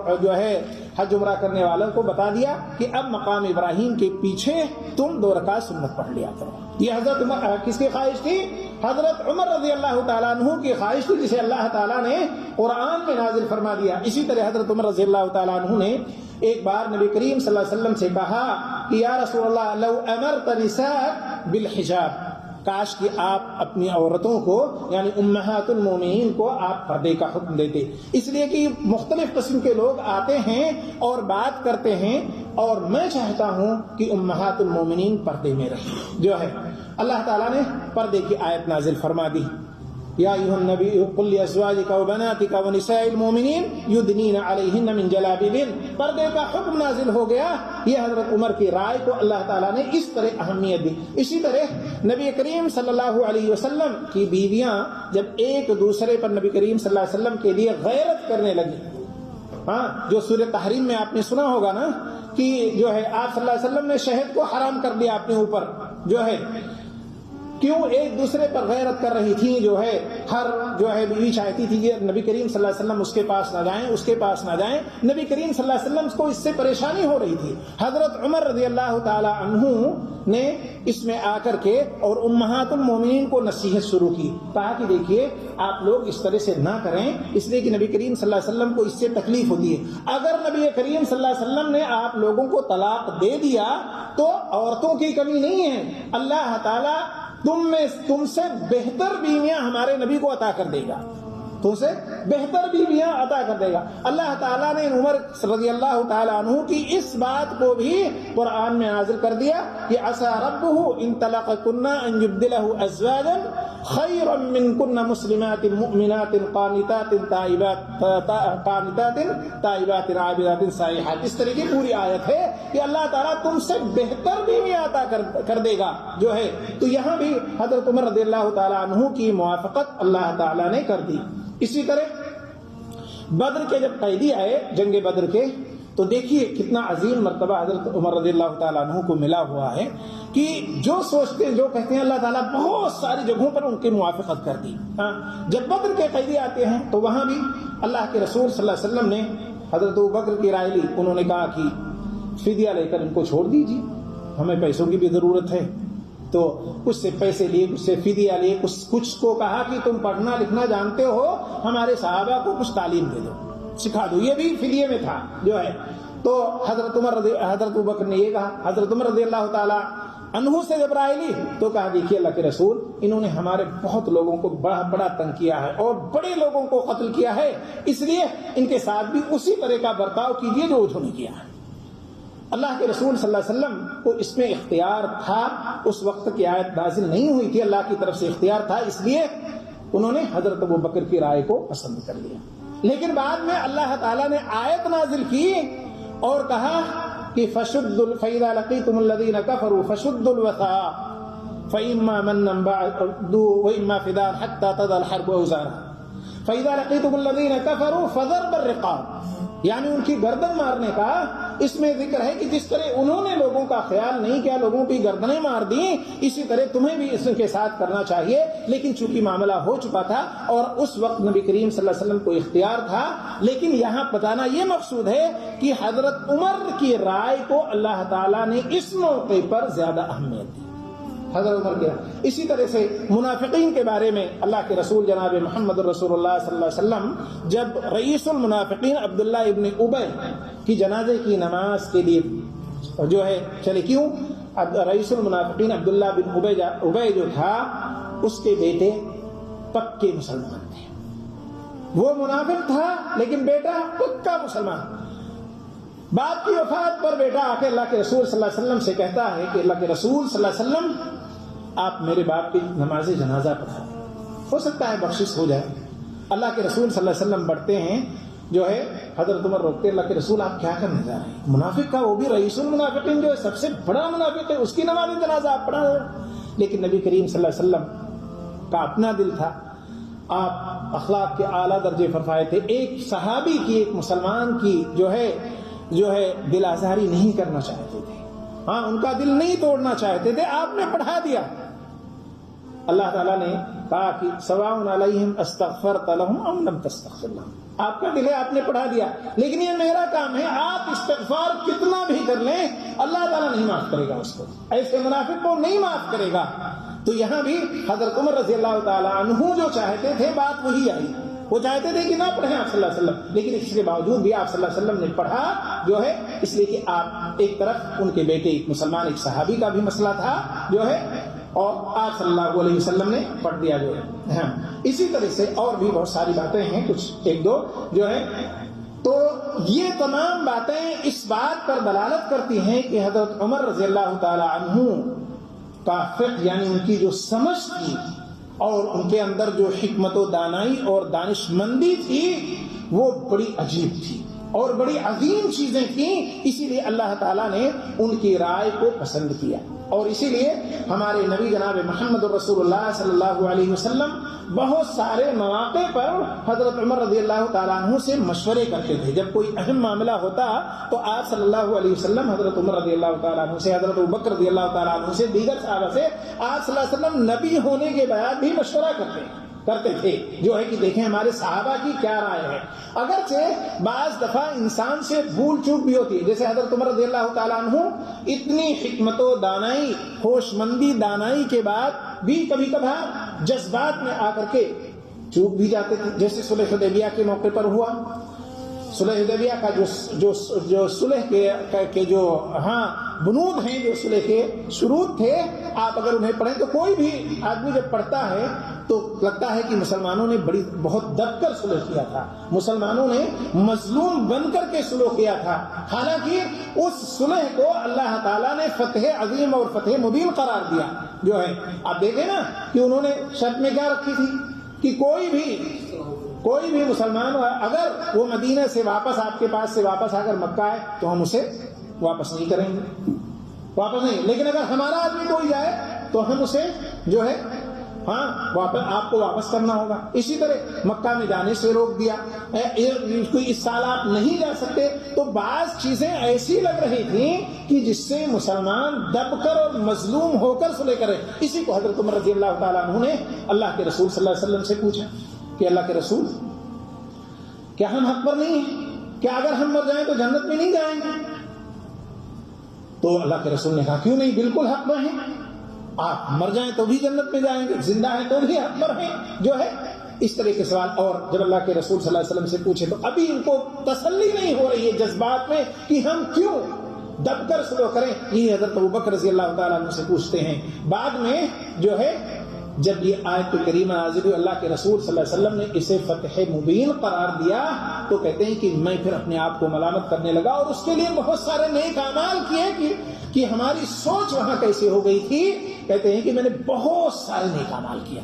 [SPEAKER 3] حج عمرہ کرنے والوں کو بتا دیا کہ اب مقام ابراہیم کے پیچھے تم 2 رکعت سنت پڑھ لیا کرو۔ یہ حضرت عمر کس کی خواہش تھی؟ حضرت عمر رضی اللہ تعالیٰ عنہ کی خواہش تھی، جسے اللہ تعالیٰ نے قرآن میں نازل فرما دیا۔ اسی طرح حضرت عمر رضی اللہ تعالیٰ عنہ نے ایک بار نبی کریم صلی اللہ علیہ وسلم سے کہا کہ یا رسول اللہ لو امرت نساء بالحجاب، کاش کہ آپ اپنی عورتوں کو یعنی امہات المومنین کو آپ پردے کا حکم دیتے، اس لیے کہ مختلف قسم کے لوگ آتے ہیں اور بات کرتے ہیں، اور میں چاہتا ہوں کہ امہات المومنین پردے میں رہیں۔ اللہ تعالیٰ نے پردے کی آیت نازل فرما دی، یا ایھا النبی قل لازواجک وبناتک ونساء المؤمنین یدنین علیہن من جلابیبہن. پردے کا حکم نازل ہو گیا. یہ حضرت عمر کی رائے کو اللہ تعالیٰ نے اس طرح اہمیت دی. اسی طرح نبی کریم صلی اللہ علیہ وسلم کی بیویاں جب ایک دوسرے پر نبی کریم صلی اللہ علیہ وسلم کے لیے غیرت کرنے لگی, جو سورہ تحریم میں آپ نے سنا ہوگا نا کہ جو ہے آپ صلی اللہ علیہ وسلم نے شہد کو حرام کر دیا اپنے اوپر, جو ہے کیوں ایک دوسرے پر غیرت کر رہی تھی, جو ہے ہر جو ہے بیوی چاہتی تھی کہ نبی کریم صلی اللہ علیہ وسلم اس کے پاس نہ جائیں, اس کے پاس نہ جائیں. نبی کریم صلی اللہ علیہ وسلم کو اس سے پریشانی ہو رہی تھی. حضرت عمر رضی اللہ تعالی عنہ نے اس میں آ کر کے اور امہات المومنین کو نصیحت شروع کی. کہا کہ دیکھیے آپ لوگ اس طرح سے نہ کریں, اس لیے کہ نبی کریم صلی اللہ علیہ وسلم کو اس سے تکلیف ہوتی ہے. اگر نبی کریم صلی اللہ علیہ وسلم نے آپ لوگوں کو طلاق دے دیا تو عورتوں کی کمی نہیں ہے, اللہ تعالیٰ تم سے بہتر بیویاں ہمارے نبی کو عطا کر دے گا, تم سے بہتر بیویاں عطا کر دے گا. اللہ تعالیٰ نے عمر رضی اللہ تعالیٰ عنہ کی اس بات کو بھی قرآن میں نازل کر دیا کہ عسى ربه ان طلقكن ان يبدله ازواجا خيرا منكن مسلمات مؤمنات قانتات تائبات عابدات سائحات. اس طرح کی پوری آیت ہے کہ اللہ تعالیٰ تم سے بہتر بیویاں عطا کر دے گا, جو ہے. تو یہاں بھی حضرت عمر رضی اللہ تعالیٰ عنہ کی موافقت اللہ تعالیٰ نے کر دی. اسی طرح بدر کے جب قیدی آئے جنگ بدر کے, تو دیکھیے کتنا عظیم مرتبہ حضرت عمر رضی اللہ تعالیٰ عنہ کو ملا ہوا ہے کہ جو سوچتے ہیں, جو کہتے ہیں, اللہ تعالیٰ بہت ساری جگہوں پر ان کی موافقت کر دی. جب بدر کے قیدی آتے ہیں تو وہاں بھی اللہ کے رسول صلی اللہ علیہ وسلم نے حضرت ابوبکر کی رائے لی. انہوں نے کہا کہ فدیہ لے کر ان کو چھوڑ دیجیے, ہمیں پیسوں کی بھی ضرورت ہے. تو کچھ سے پیسے لیے, کچھ سے فدیہ لیے, کچھ کو کہا کہ تم پڑھنا لکھنا جانتے ہو, ہمارے صحابہ کو کچھ تعلیم دے دو, سکھا دو. یہ بھی فدیے میں تھا, جو ہے. تو حضرت ابوبکر نے یہ کہا. حضرت عمر رضی اللہ تعالیٰ عنہ سے جب رائے لی تو کہا دیکھیے اللہ کے رسول, انہوں نے ہمارے بہت لوگوں کو بڑا تنگ کیا ہے اور بڑے لوگوں کو قتل کیا ہے, اس لیے ان کے ساتھ بھی اسی طرح کا برتاؤ کیجیے جو انہوں نے کیا ہے. اللہ کے رسول صلی اللہ علیہ وسلم کو اس میں اختیار تھا. اس وقت کی آیت نازل نہیں ہوئی تھی, اللہ کی طرف سے اختیار تھا, اس لیے انہوں نے حضرت ابوبکر کی رائے کو پسند کر لیا. لیکن بعد میں اللہ تعالیٰ نے آیت نازل کی اور کہا کہ فَإِذَا لَقِيتُمُ الَّذِينَ كَفَرُوا فَشُدُّوا الْوَثَاقَ فَإِمَّا مَنًّا بَعْدُ وَإِمَّا فِدَاءً حَتَّى تَضَعَ الْحَرْبُ أَوْزَارَهَا فَإِذَا لَقِيتُمُ الَّذِينَ كَفَرُوا فَضَرْبَ الرِّقَابِ. یعنی ان کی گردن مارنے کا اس میں ذکر ہے کہ جس طرح انہوں نے لوگوں کا خیال نہیں کیا, لوگوں کی گردنیں مار دیں, اسی طرح تمہیں بھی اس کے ساتھ کرنا چاہیے. لیکن چونکہ معاملہ ہو چکا تھا اور اس وقت نبی کریم صلی اللہ علیہ وسلم کو اختیار تھا. لیکن یہاں بتانا یہ مقصود ہے کہ حضرت عمر کی رائے کو اللہ تعالیٰ نے اس موقع پر زیادہ اہمیت دی, حضرت عمر کے. اسی طرح سے منافقین کے بارے میں اللہ کے رسول جناب محمد رسول اللہ صلی اللہ علیہ وسلم جب رئیس المنافقین عبداللہ ابن ابی کی جنازے کی نماز کے لیے جو ہے چلے, کیوں رئیس المنافقین عبداللہ بن ابی جو تھا اس کے بیٹے پکے مسلمان تھے. وہ منافق تھا لیکن بیٹا پکا مسلمان. باپ کی وفات پر بیٹا آ کے اللہ کے رسول صلی اللہ علیہ وسلم سے کہتا ہے کہ اللہ کے رسول صلی اللہ علیہ وسلم آپ میرے باپ کی نماز جنازہ پڑھا, ہو سکتا ہے بخشش ہو جائے. اللہ کے رسول صلی اللہ علیہ وسلم بڑھتے ہیں, جو ہے حضرت عمر روکتے, اللہ کے رسول آپ کیا کرنے جا رہے ہیں؟ منافق کا, وہ بھی رئیس المنافقین جو ہے سب سے بڑا منافق ہے, اس کی نماز جنازہ آپ پڑھا. لیکن نبی کریم صلی اللہ علیہ وسلم کا اپنا دل تھا, آپ اخلاق کے اعلیٰ درجے فرمائے تھے. ایک صحابی کی, ایک مسلمان کی جو ہے دل آزاری نہیں کرنا چاہتے تھے, ان کا دل نہیں توڑنا چاہتے تھے. آپ نے پڑھا دیا. اللہ تعالیٰ نے کہا کہ سواء علیہم استغفرت لہم ام لم تستغفر لہم, آپ کا دل ہے, آپ نے پڑھا دیا. لیکن یہ میرا کام ہے, آپ استغفار کتنا بھی کر لیں اللہ تعالیٰ نہیں معاف کرے گا اس کو, ایسے منافق کو نہیں معاف کرے گا. تو یہاں بھی حضرت عمر رضی اللہ تعالیٰ عنہ جو چاہتے تھے بات وہی آئی. وہ چاہتے تھے کہ نہ پڑھیں آپ صلی اللہ علیہ وسلم, لیکن اس کے باوجود بھی آپ صلی اللہ علیہ وسلم نے پڑھا, جو ہے اس لیے کہ آپ ایک طرف ان کے بیٹے ایک مسلمان ایک صحابی کا بھی مسئلہ تھا, جو ہے, اور آپ صلی اللہ علیہ وسلم نے پڑھ دیا, جو ہے. اسی طرح سے اور بھی بہت ساری باتیں ہیں, کچھ ایک دو جو ہے. تو یہ تمام باتیں اس بات پر دلالت کرتی ہیں کہ حضرت عمر رضی اللہ تعالی عنہ کا فقہ, یعنی ان کی جو سمجھ تھی اور ان کے اندر جو حکمت و دانائی اور دانشمندی تھی وہ بڑی عجیب تھی اور بڑی عظیم چیزیں تھیں. اسی لیے اللہ تعالیٰ نے ان کی رائے کو پسند کیا اور اسی لیے ہمارے نبی جناب محمد رسول اللہ صلی اللہ علیہ وسلم بہت سارے مواقع پر حضرت عمر رضی اللہ تعالیٰ عنہ سے مشورے کرتے تھے. جب کوئی اہم معاملہ ہوتا تو آپ صلی اللہ علیہ وسلم حضرت عمر رضی اللہ تعالیٰ عنہ سے، حضرت ابوبکر رضی اللہ تعالیٰ عنہ سے، دیگر صحابہ سے آپ صلی اللہ علیہ وسلم نبی ہونے کے بعد بھی مشورہ کرتے تھے، جو ہے کہ دیکھیں ہمارے صحابہ کی کیا رائے ہے. اگرچہ بعض دفعہ انسان سے بھول چوک بھی ہوتی ہے، جیسے حضرت عمر رضی اللہ تعالیٰ عنہ اتنی حکمت و دانائی، ہوش مندی، دانائی کے بعد بھی کبھی کبھار جذبات میں آ کر کے چوک بھی جاتے تھے. جیسے صلح حدیبیہ کے موقع پر ہوا. صلح حدیبیہ کا جو صلح کے جو بنود ہیں، جو صلح کے شروط تھے، آپ اگر انہیں پڑھیں تو کوئی بھی آدمی جب پڑھتا ہے تو لگتا ہے کہ مسلمانوں نے بہت دب کر صلح کیا تھا، مسلمانوں نے مظلوم بن کر کے صلح کیا تھا. حالانکہ اس صلح کو اللہ تعالیٰ نے فتح عظیم اور فتح مبین قرار دیا. جو ہے آپ دیکھیں نا کہ انہوں نے شرط میں کیا رکھی تھی کہ کوئی بھی مسلمان اگر وہ مدینہ سے واپس آپ کے پاس سے واپس آ کر مکہ آئے تو ہم اسے واپس نہیں کریں گے، واپس نہیں. لیکن اگر ہمارا آدمی کوئی جائے تو ہم اسے جو ہے آپ کو واپس کرنا ہوگا. اسی طرح مکہ میں جانے سے روک دیا، کوئی اس سال آپ نہیں جا سکتے. تو بعض چیزیں ایسی لگ رہی تھیں کہ جس سے مسلمان دب کر اور مظلوم ہو کر صلح کرے. اسی کو حضرت عمر رضی اللہ تعالیٰ عنہ نے اللہ کے رسول صلی اللہ علیہ وسلم سے پوچھا کہ اللہ کے رسول، کیا ہم حق پر نہیں ہیں؟ کیا اگر ہم مر جائیں تو جنت میں نہیں جائیں گے؟ تو اللہ کے رسول نے کہا کیوں نہیں، بالکل حق پر ہیں. آپ مر جائیں تو بھی جنت میں جائیں گے، زندہ ہیں تو بھی حق پر ہیں. جو ہے اس طرح کے سوال. اور جب اللہ کے رسول صلی اللہ علیہ وسلم سے پوچھے تو ابھی ان کو تسلی نہیں ہو رہی ہے جذبات میں کہ ہم کیوں دب کر صلح کریں. یہ حضرت ابوبکر رضی اللہ تعالیٰ عنہ سے پوچھتے ہیں. بعد میں جو ہے جب یہ آیت کریمہ نازل ہوئی، اللہ کے رسول صلی اللہ علیہ وسلم نے اسے فتح مبین قرار دیا، تو کہتے ہیں کہ میں پھر اپنے آپ کو ملامت کرنے لگا اور اس کے لیے بہت سارے نیک اعمال کیے کہ ہماری سوچ وہاں کیسے ہو گئی تھی. کہتے ہیں کہ میں نے بہت سارے نیک اعمال کیا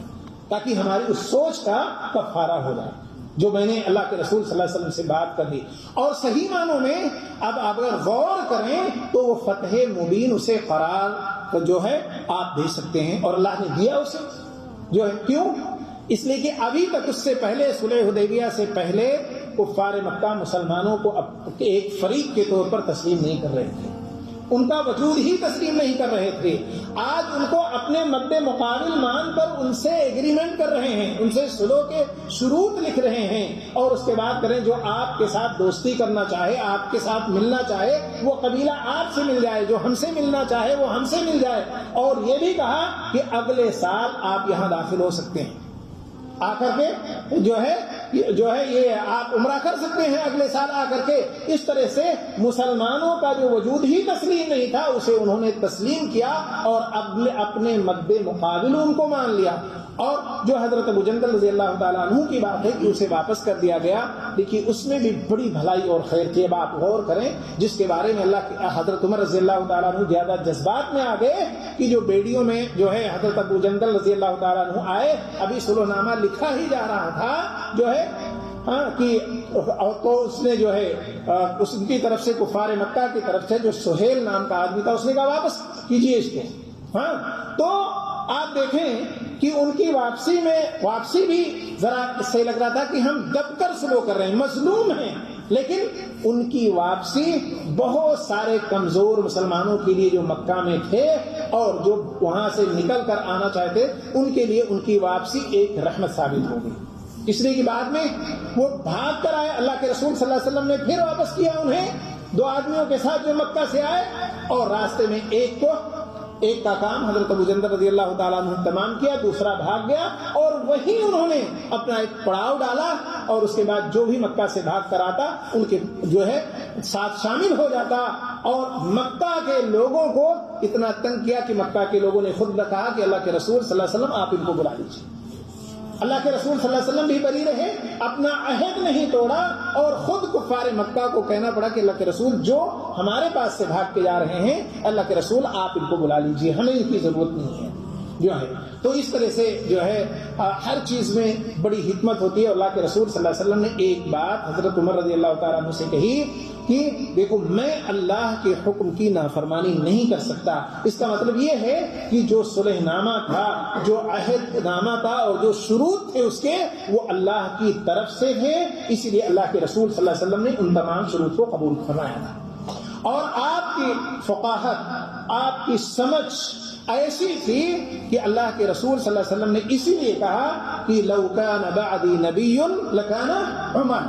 [SPEAKER 3] تاکہ ہماری اس سوچ کا کفارہ ہو جائے جو میں نے اللہ کے رسول صلی اللہ علیہ وسلم سے بات کر دی. اور صحیح معنوں میں اب آپ اگر غور کریں تو وہ فتح مبین اسے قرار جو ہے آپ دے سکتے ہیں، اور اللہ نے دیا اسے. جو ہے کیوں؟ اس لیے کہ ابھی تک اس سے پہلے صلح حدیبیہ سے پہلے کفار مکہ مسلمانوں کو ایک فریق کے طور پر تسلیم نہیں کر رہے تھے، ان کا وجود ہی تسلیم نہیں کر رہے تھے. آج ان کو اپنے مد مقابل مان کر ان سے ایگریمنٹ کر رہے ہیں، ان سے صلح کے شروط لکھ رہے ہیں، اور اس کے بعد کریں جو آپ کے ساتھ دوستی کرنا چاہے، آپ کے ساتھ ملنا چاہے، وہ قبیلہ آپ سے مل جائے، جو ہم سے ملنا چاہے وہ ہم سے مل جائے. اور یہ بھی کہا کہ اگلے سال آپ یہاں داخل ہو سکتے ہیں، آ کر کے جو ہے یہ آپ عمرہ کر سکتے ہیں اگلے سال آ کر کے. اس طرح سے مسلمانوں کا جو وجود ہی تسلیم نہیں تھا اسے انہوں نے تسلیم کیا اور اپنے مد مقابل ان کو مان لیا. اور جو حضرت ابو جندل رضی اللہ تعالیٰ عنہ کی بات ہے کہ اسے واپس کر دیا گیا، دیکھیے اس میں بھی بڑی بھلائی اور خیر تھی. اب آپ غور کریں جس کے بارے میں اللہ کے حضرت عمر رضی اللہ تعالیٰ عنہ زیادہ جذبات میں آ گئے کہ جو بیڑیوں میں جو ہے حضرت ابو جندل رضی اللہ تعالیٰ عنہ آئے، ابھی صلح نامہ لکھا ہی جا رہا تھا جو ہے کہ تو اس نے جو ہے اس کی طرف سے کفار مکہ کی طرف سے جو سہیل نام کا آدمی تھا اس نے کہا واپس کیجیے اس کو. تو آپ دیکھیں کہ ان کی واپسی بھی ذرا اس سے لگ رہا تھا کہ ہم دب کر صلح کر رہے ہیں، مظلوم ہیں، لیکن ان کی واپسی بہت سارے کمزور مسلمانوں کے لیے جو مکہ میں تھے اور جو وہاں سے نکل کر آنا چاہتے ان کے لیے ان کی واپسی ایک رحمت ثابت ہو گئی. اس لیے کہ بعد میں وہ بھاگ کر آئے، اللہ کے رسول صلی اللہ علیہ وسلم نے پھر واپس کیا انہیں 2 آدمیوں کے ساتھ جو مکہ سے آئے، اور راستے میں ایک کا کام حضرت ابو جندل رضی اللہ تعالیٰ عنہ تمام کیا، دوسرا بھاگ گیا، اور وہیں انہوں نے اپنا ایک پڑاؤ ڈالا، اور اس کے بعد جو بھی مکہ سے بھاگ کر آتا ان کے جو ہے ساتھ شامل ہو جاتا. اور مکہ کے لوگوں کو اتنا تنگ کیا کہ مکہ کے لوگوں نے خود کہا کہ اللہ کے رسول صلی اللہ علیہ وسلم آپ ان کو بلا لیجیے. اللہ کے رسول صلی اللہ علیہ وسلم بھی بری رہے، اپنا عہد نہیں توڑا، اور خود کفار مکہ کو کہنا پڑا کہ اللہ کے رسول جو ہمارے پاس سے بھاگ کے جا رہے ہیں، اللہ کے رسول آپ ان کو بلا لیجیے، ہمیں ان کی ضرورت نہیں ہے. جو ہے. تو اس طرح سے جو ہے ہر چیز میں بڑی حکمت ہوتی ہے. اللہ کے رسول صلی اللہ علیہ وسلم نے ایک بات حضرت عمر رضی اللہ تعالیٰ عنہ سے کہی کہ دیکھو میں اللہ کے حکم کی نافرمانی نہیں کر سکتا. اس کا مطلب یہ ہے کہ جو صلح نامہ تھا, جو عہد نامہ تھا اور جو شروط تھے اس کے, وہ اللہ کی طرف سے تھے. اسی لیے اللہ کے رسول صلی اللہ علیہ وسلم نے ان تمام شروط کو قبول فرمایا تھا. اور آپ کی فقاہت, آپ کی سمجھ ایسی تھی کہ اللہ کے رسول صلی اللہ علیہ وسلم نے اسی لیے کہا کہ لو کان بعدی نبی لکان عمر.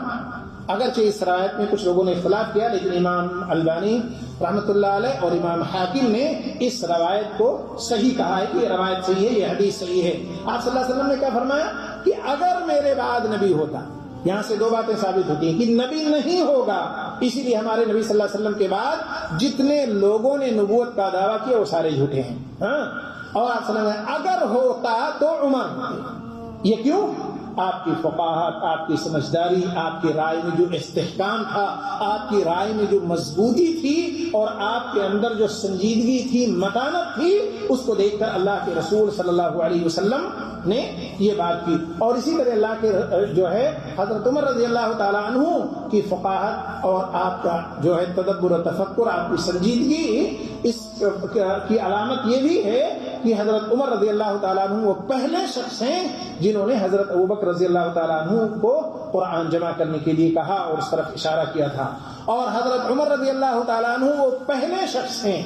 [SPEAKER 3] اگرچہ اس روایت میں کچھ لوگوں نے اختلاف کیا, لیکن امام البانی رحمۃ اللہ علیہ اور امام حاکم نے اس روایت کو صحیح کہا ہے کہ یہ روایت صحیح ہے, یہ حدیث صحیح ہے. آپ صلی اللہ علیہ وسلم نے کیا فرمایا کہ اگر میرے بعد نبی ہوتا, یہاں سے دو باتیں ثابت ہوتی ہیں کہ نبی نہیں ہوگا, اسی لیے ہمارے نبی صلی اللہ علیہ وسلم کے بعد جتنے لوگوں نے نبوت کا دعویٰ کیا وہ سارے جھوٹے ہیں. اور آپ صلی اللہ علیہ وسلم اگر ہوتا تو عمر ہوتے. یہ کیوں؟ آپ کی فقاہت, آپ کی سمجھداری, آپ کی رائے میں جو استحکام تھا, آپ کی رائے میں جو مضبوطی تھی اور آپ کے اندر جو سنجیدگی تھی, متانت تھی, اس کو دیکھ کر اللہ کے رسول صلی اللہ علیہ وسلم نے یہ بات کی. اور اسی طرح اللہ کے جو ہے حضرت عمر رضی اللہ تعالیٰ عنہ کی فقاہت اور آپ کا جو ہے تدبر و تفکر, آپ کی سنجیدگی, اس کی علامت یہ بھی ہے کہ حضرت عمر رضی اللہ تعالیٰ عنہ وہ پہلے شخص ہیں جنہوں نے حضرت ابوبکر رضی اللہ تعالیٰ عنہ کو قرآن جمع کرنے کے لیے کہا اور اس طرف اشارہ کیا تھا. اور حضرت عمر رضی اللہ تعالیٰ عنہ وہ پہلے شخص ہیں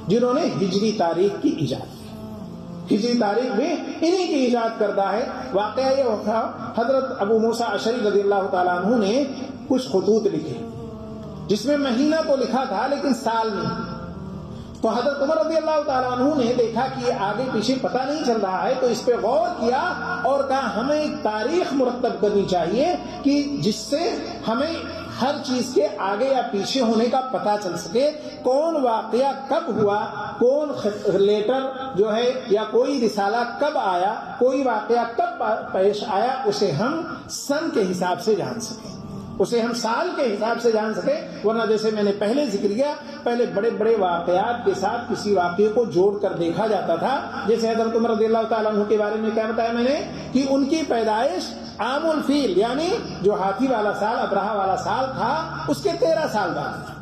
[SPEAKER 3] جنہوں نے ہجری تاریخ کی ایجاد کی. ہجری تاریخ بھی انہی کی ایجاد کردہ ہے. واقعہ یہ ہوتا, حضرت ابو موسیٰ اشعری رضی اللہ تعالیٰ عنہ نے کچھ خطوط لکھے جس میں مہینہ تو لکھا تھا لیکن سال نہیں. تو حضرت عمر رضی اللہ تعالیٰ عنہ نے دیکھا کہ یہ آگے پیچھے پتہ نہیں چل رہا ہے, تو اس پہ غور کیا اور کہا ہمیں ایک تاریخ مرتب کرنی چاہیے کہ جس سے ہمیں ہر چیز کے آگے یا پیچھے ہونے کا پتہ چل سکے, کون واقعہ کب ہوا, کون لیٹر جو ہے یا کوئی رسالہ کب آیا, کوئی واقعہ کب پیش آیا, اسے ہم سن کے حساب سے جان سکیں, اسے ہم سال کے حساب سے جان سکے. ورنہ جیسے میں نے پہلے ذکر کیا, پہلے بڑے بڑے واقعات کے ساتھ کسی واقعے کو جوڑ کر دیکھا جاتا تھا. جیسے حضرت عمر رضی اللہ تعالیٰ عنہ کے بارے میں کیا بتایا میں نے کہ ان کی پیدائش عام الفیل یعنی جو ہاتھی والا سال, ابرہہ والا سال تھا, اس کے 13 سال بعد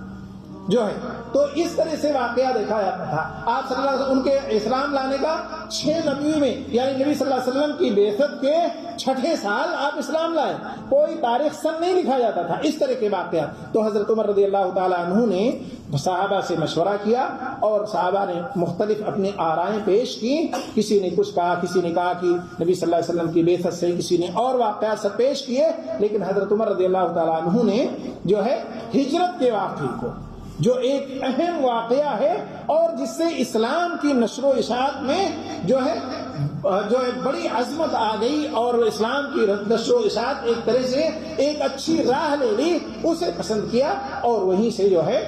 [SPEAKER 3] جو ہے. تو اس طرح سے واقعہ دیکھا جاتا تھا. آپ صلی اللہ علیہ وسلم ان کے اسلام لانے کا 6 نبی میں یعنی نبی صلی اللہ علیہ وسلم کی بعثت کے 6 سال آپ اسلام لائے, کوئی تاریخ سن نہیں لکھا جاتا تھا. اس طرح کے واقعات. تو حضرت عمر رضی اللہ تعالیٰ عنہ نے صحابہ سے مشورہ کیا اور صحابہ نے مختلف اپنی آرائیں پیش کی. کسی نے کچھ کہا, کسی نے کہا کہ نبی صلی اللہ علیہ وسلم کی بعثت سے, کسی نے اور واقعات سب پیش کیے. لیکن حضرت عمر رضی اللہ تعالیٰ عنہ نے جو ہے ہجرت کے واقعے کو, جو ایک اہم واقعہ ہے اور جس سے اسلام کی نشر و اشاعت میں جو ہے بڑی عظمت آ گئی اور اسلام کی نشر و اشاعت ایک طرح سے ایک اچھی راہ لے لی, اسے پسند کیا اور وہیں سے جو ہے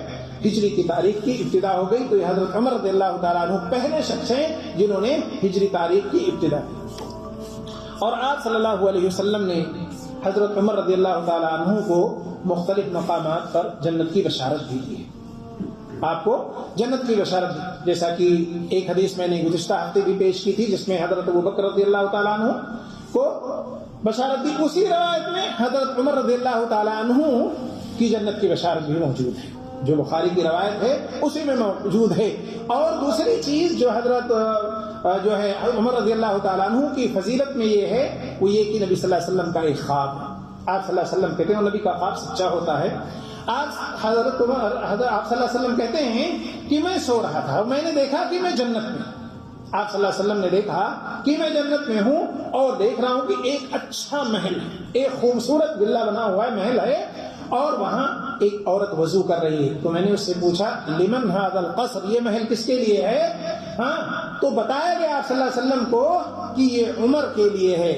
[SPEAKER 3] ہجری کی تاریخ کی ابتدا ہو گئی. تو یہ حضرت عمر رضی اللہ تعالیٰ عنہ پہلے شخص ہیں جنہوں نے ہجری تاریخ کی ابتدا کی. اور آپ صلی اللہ علیہ وسلم نے حضرت عمر رضی اللہ تعالیٰ عنہ کو مختلف مقامات پر جنت کی بشارت بھی دی. آپ کو جنت کی بشارت, جیسا کہ ایک حدیث میں نے گزشتہ ہفتے بھی پیش کی تھی جس میں حضرت ابوبکر رضی اللہ تعالیٰ عنہ کو بشارت دی. اسی روایت میں حضرت عمر رضی اللہ تعالیٰ عنہ کی جنت کی بشارت بھی موجود ہے, جو بخاری کی روایت ہے اسی میں موجود ہے. اور دوسری چیز جو حضرت جو ہے عمر رضی اللہ تعالیٰ عنہ کی فضیلت میں یہ ہے, وہ یہ کہ نبی صلی اللہ علیہ وسلم کا ایک خواب ہے. آپ صلی اللہ علیہ وسلم کہتے ہیں نبی کا خواب سچا ہوتا ہے. آپ حضرت عمر آپ صلی اللہ علیہ وسلم کہتے ہیں کہ میں سو رہا تھا اور میں نے دیکھا کہ میں جنت میں. آپ صلی اللہ علیہ وسلم نے دیکھا کہ میں جنت میں ہوں اور دیکھ رہا ہوں کہ ایک اچھا محل ہے, ایک خوبصورت ولا بنا ہوا ہے, محل ہے, اور وہاں ایک عورت وضو کر رہی ہے. تو میں نے اس سے پوچھا لمن ھذا القصر, یہ محل کس کے لیے ہے؟ تو بتایا گیا آپ صلی اللہ علیہ وسلم کو کہ یہ عمر کے لیے ہے.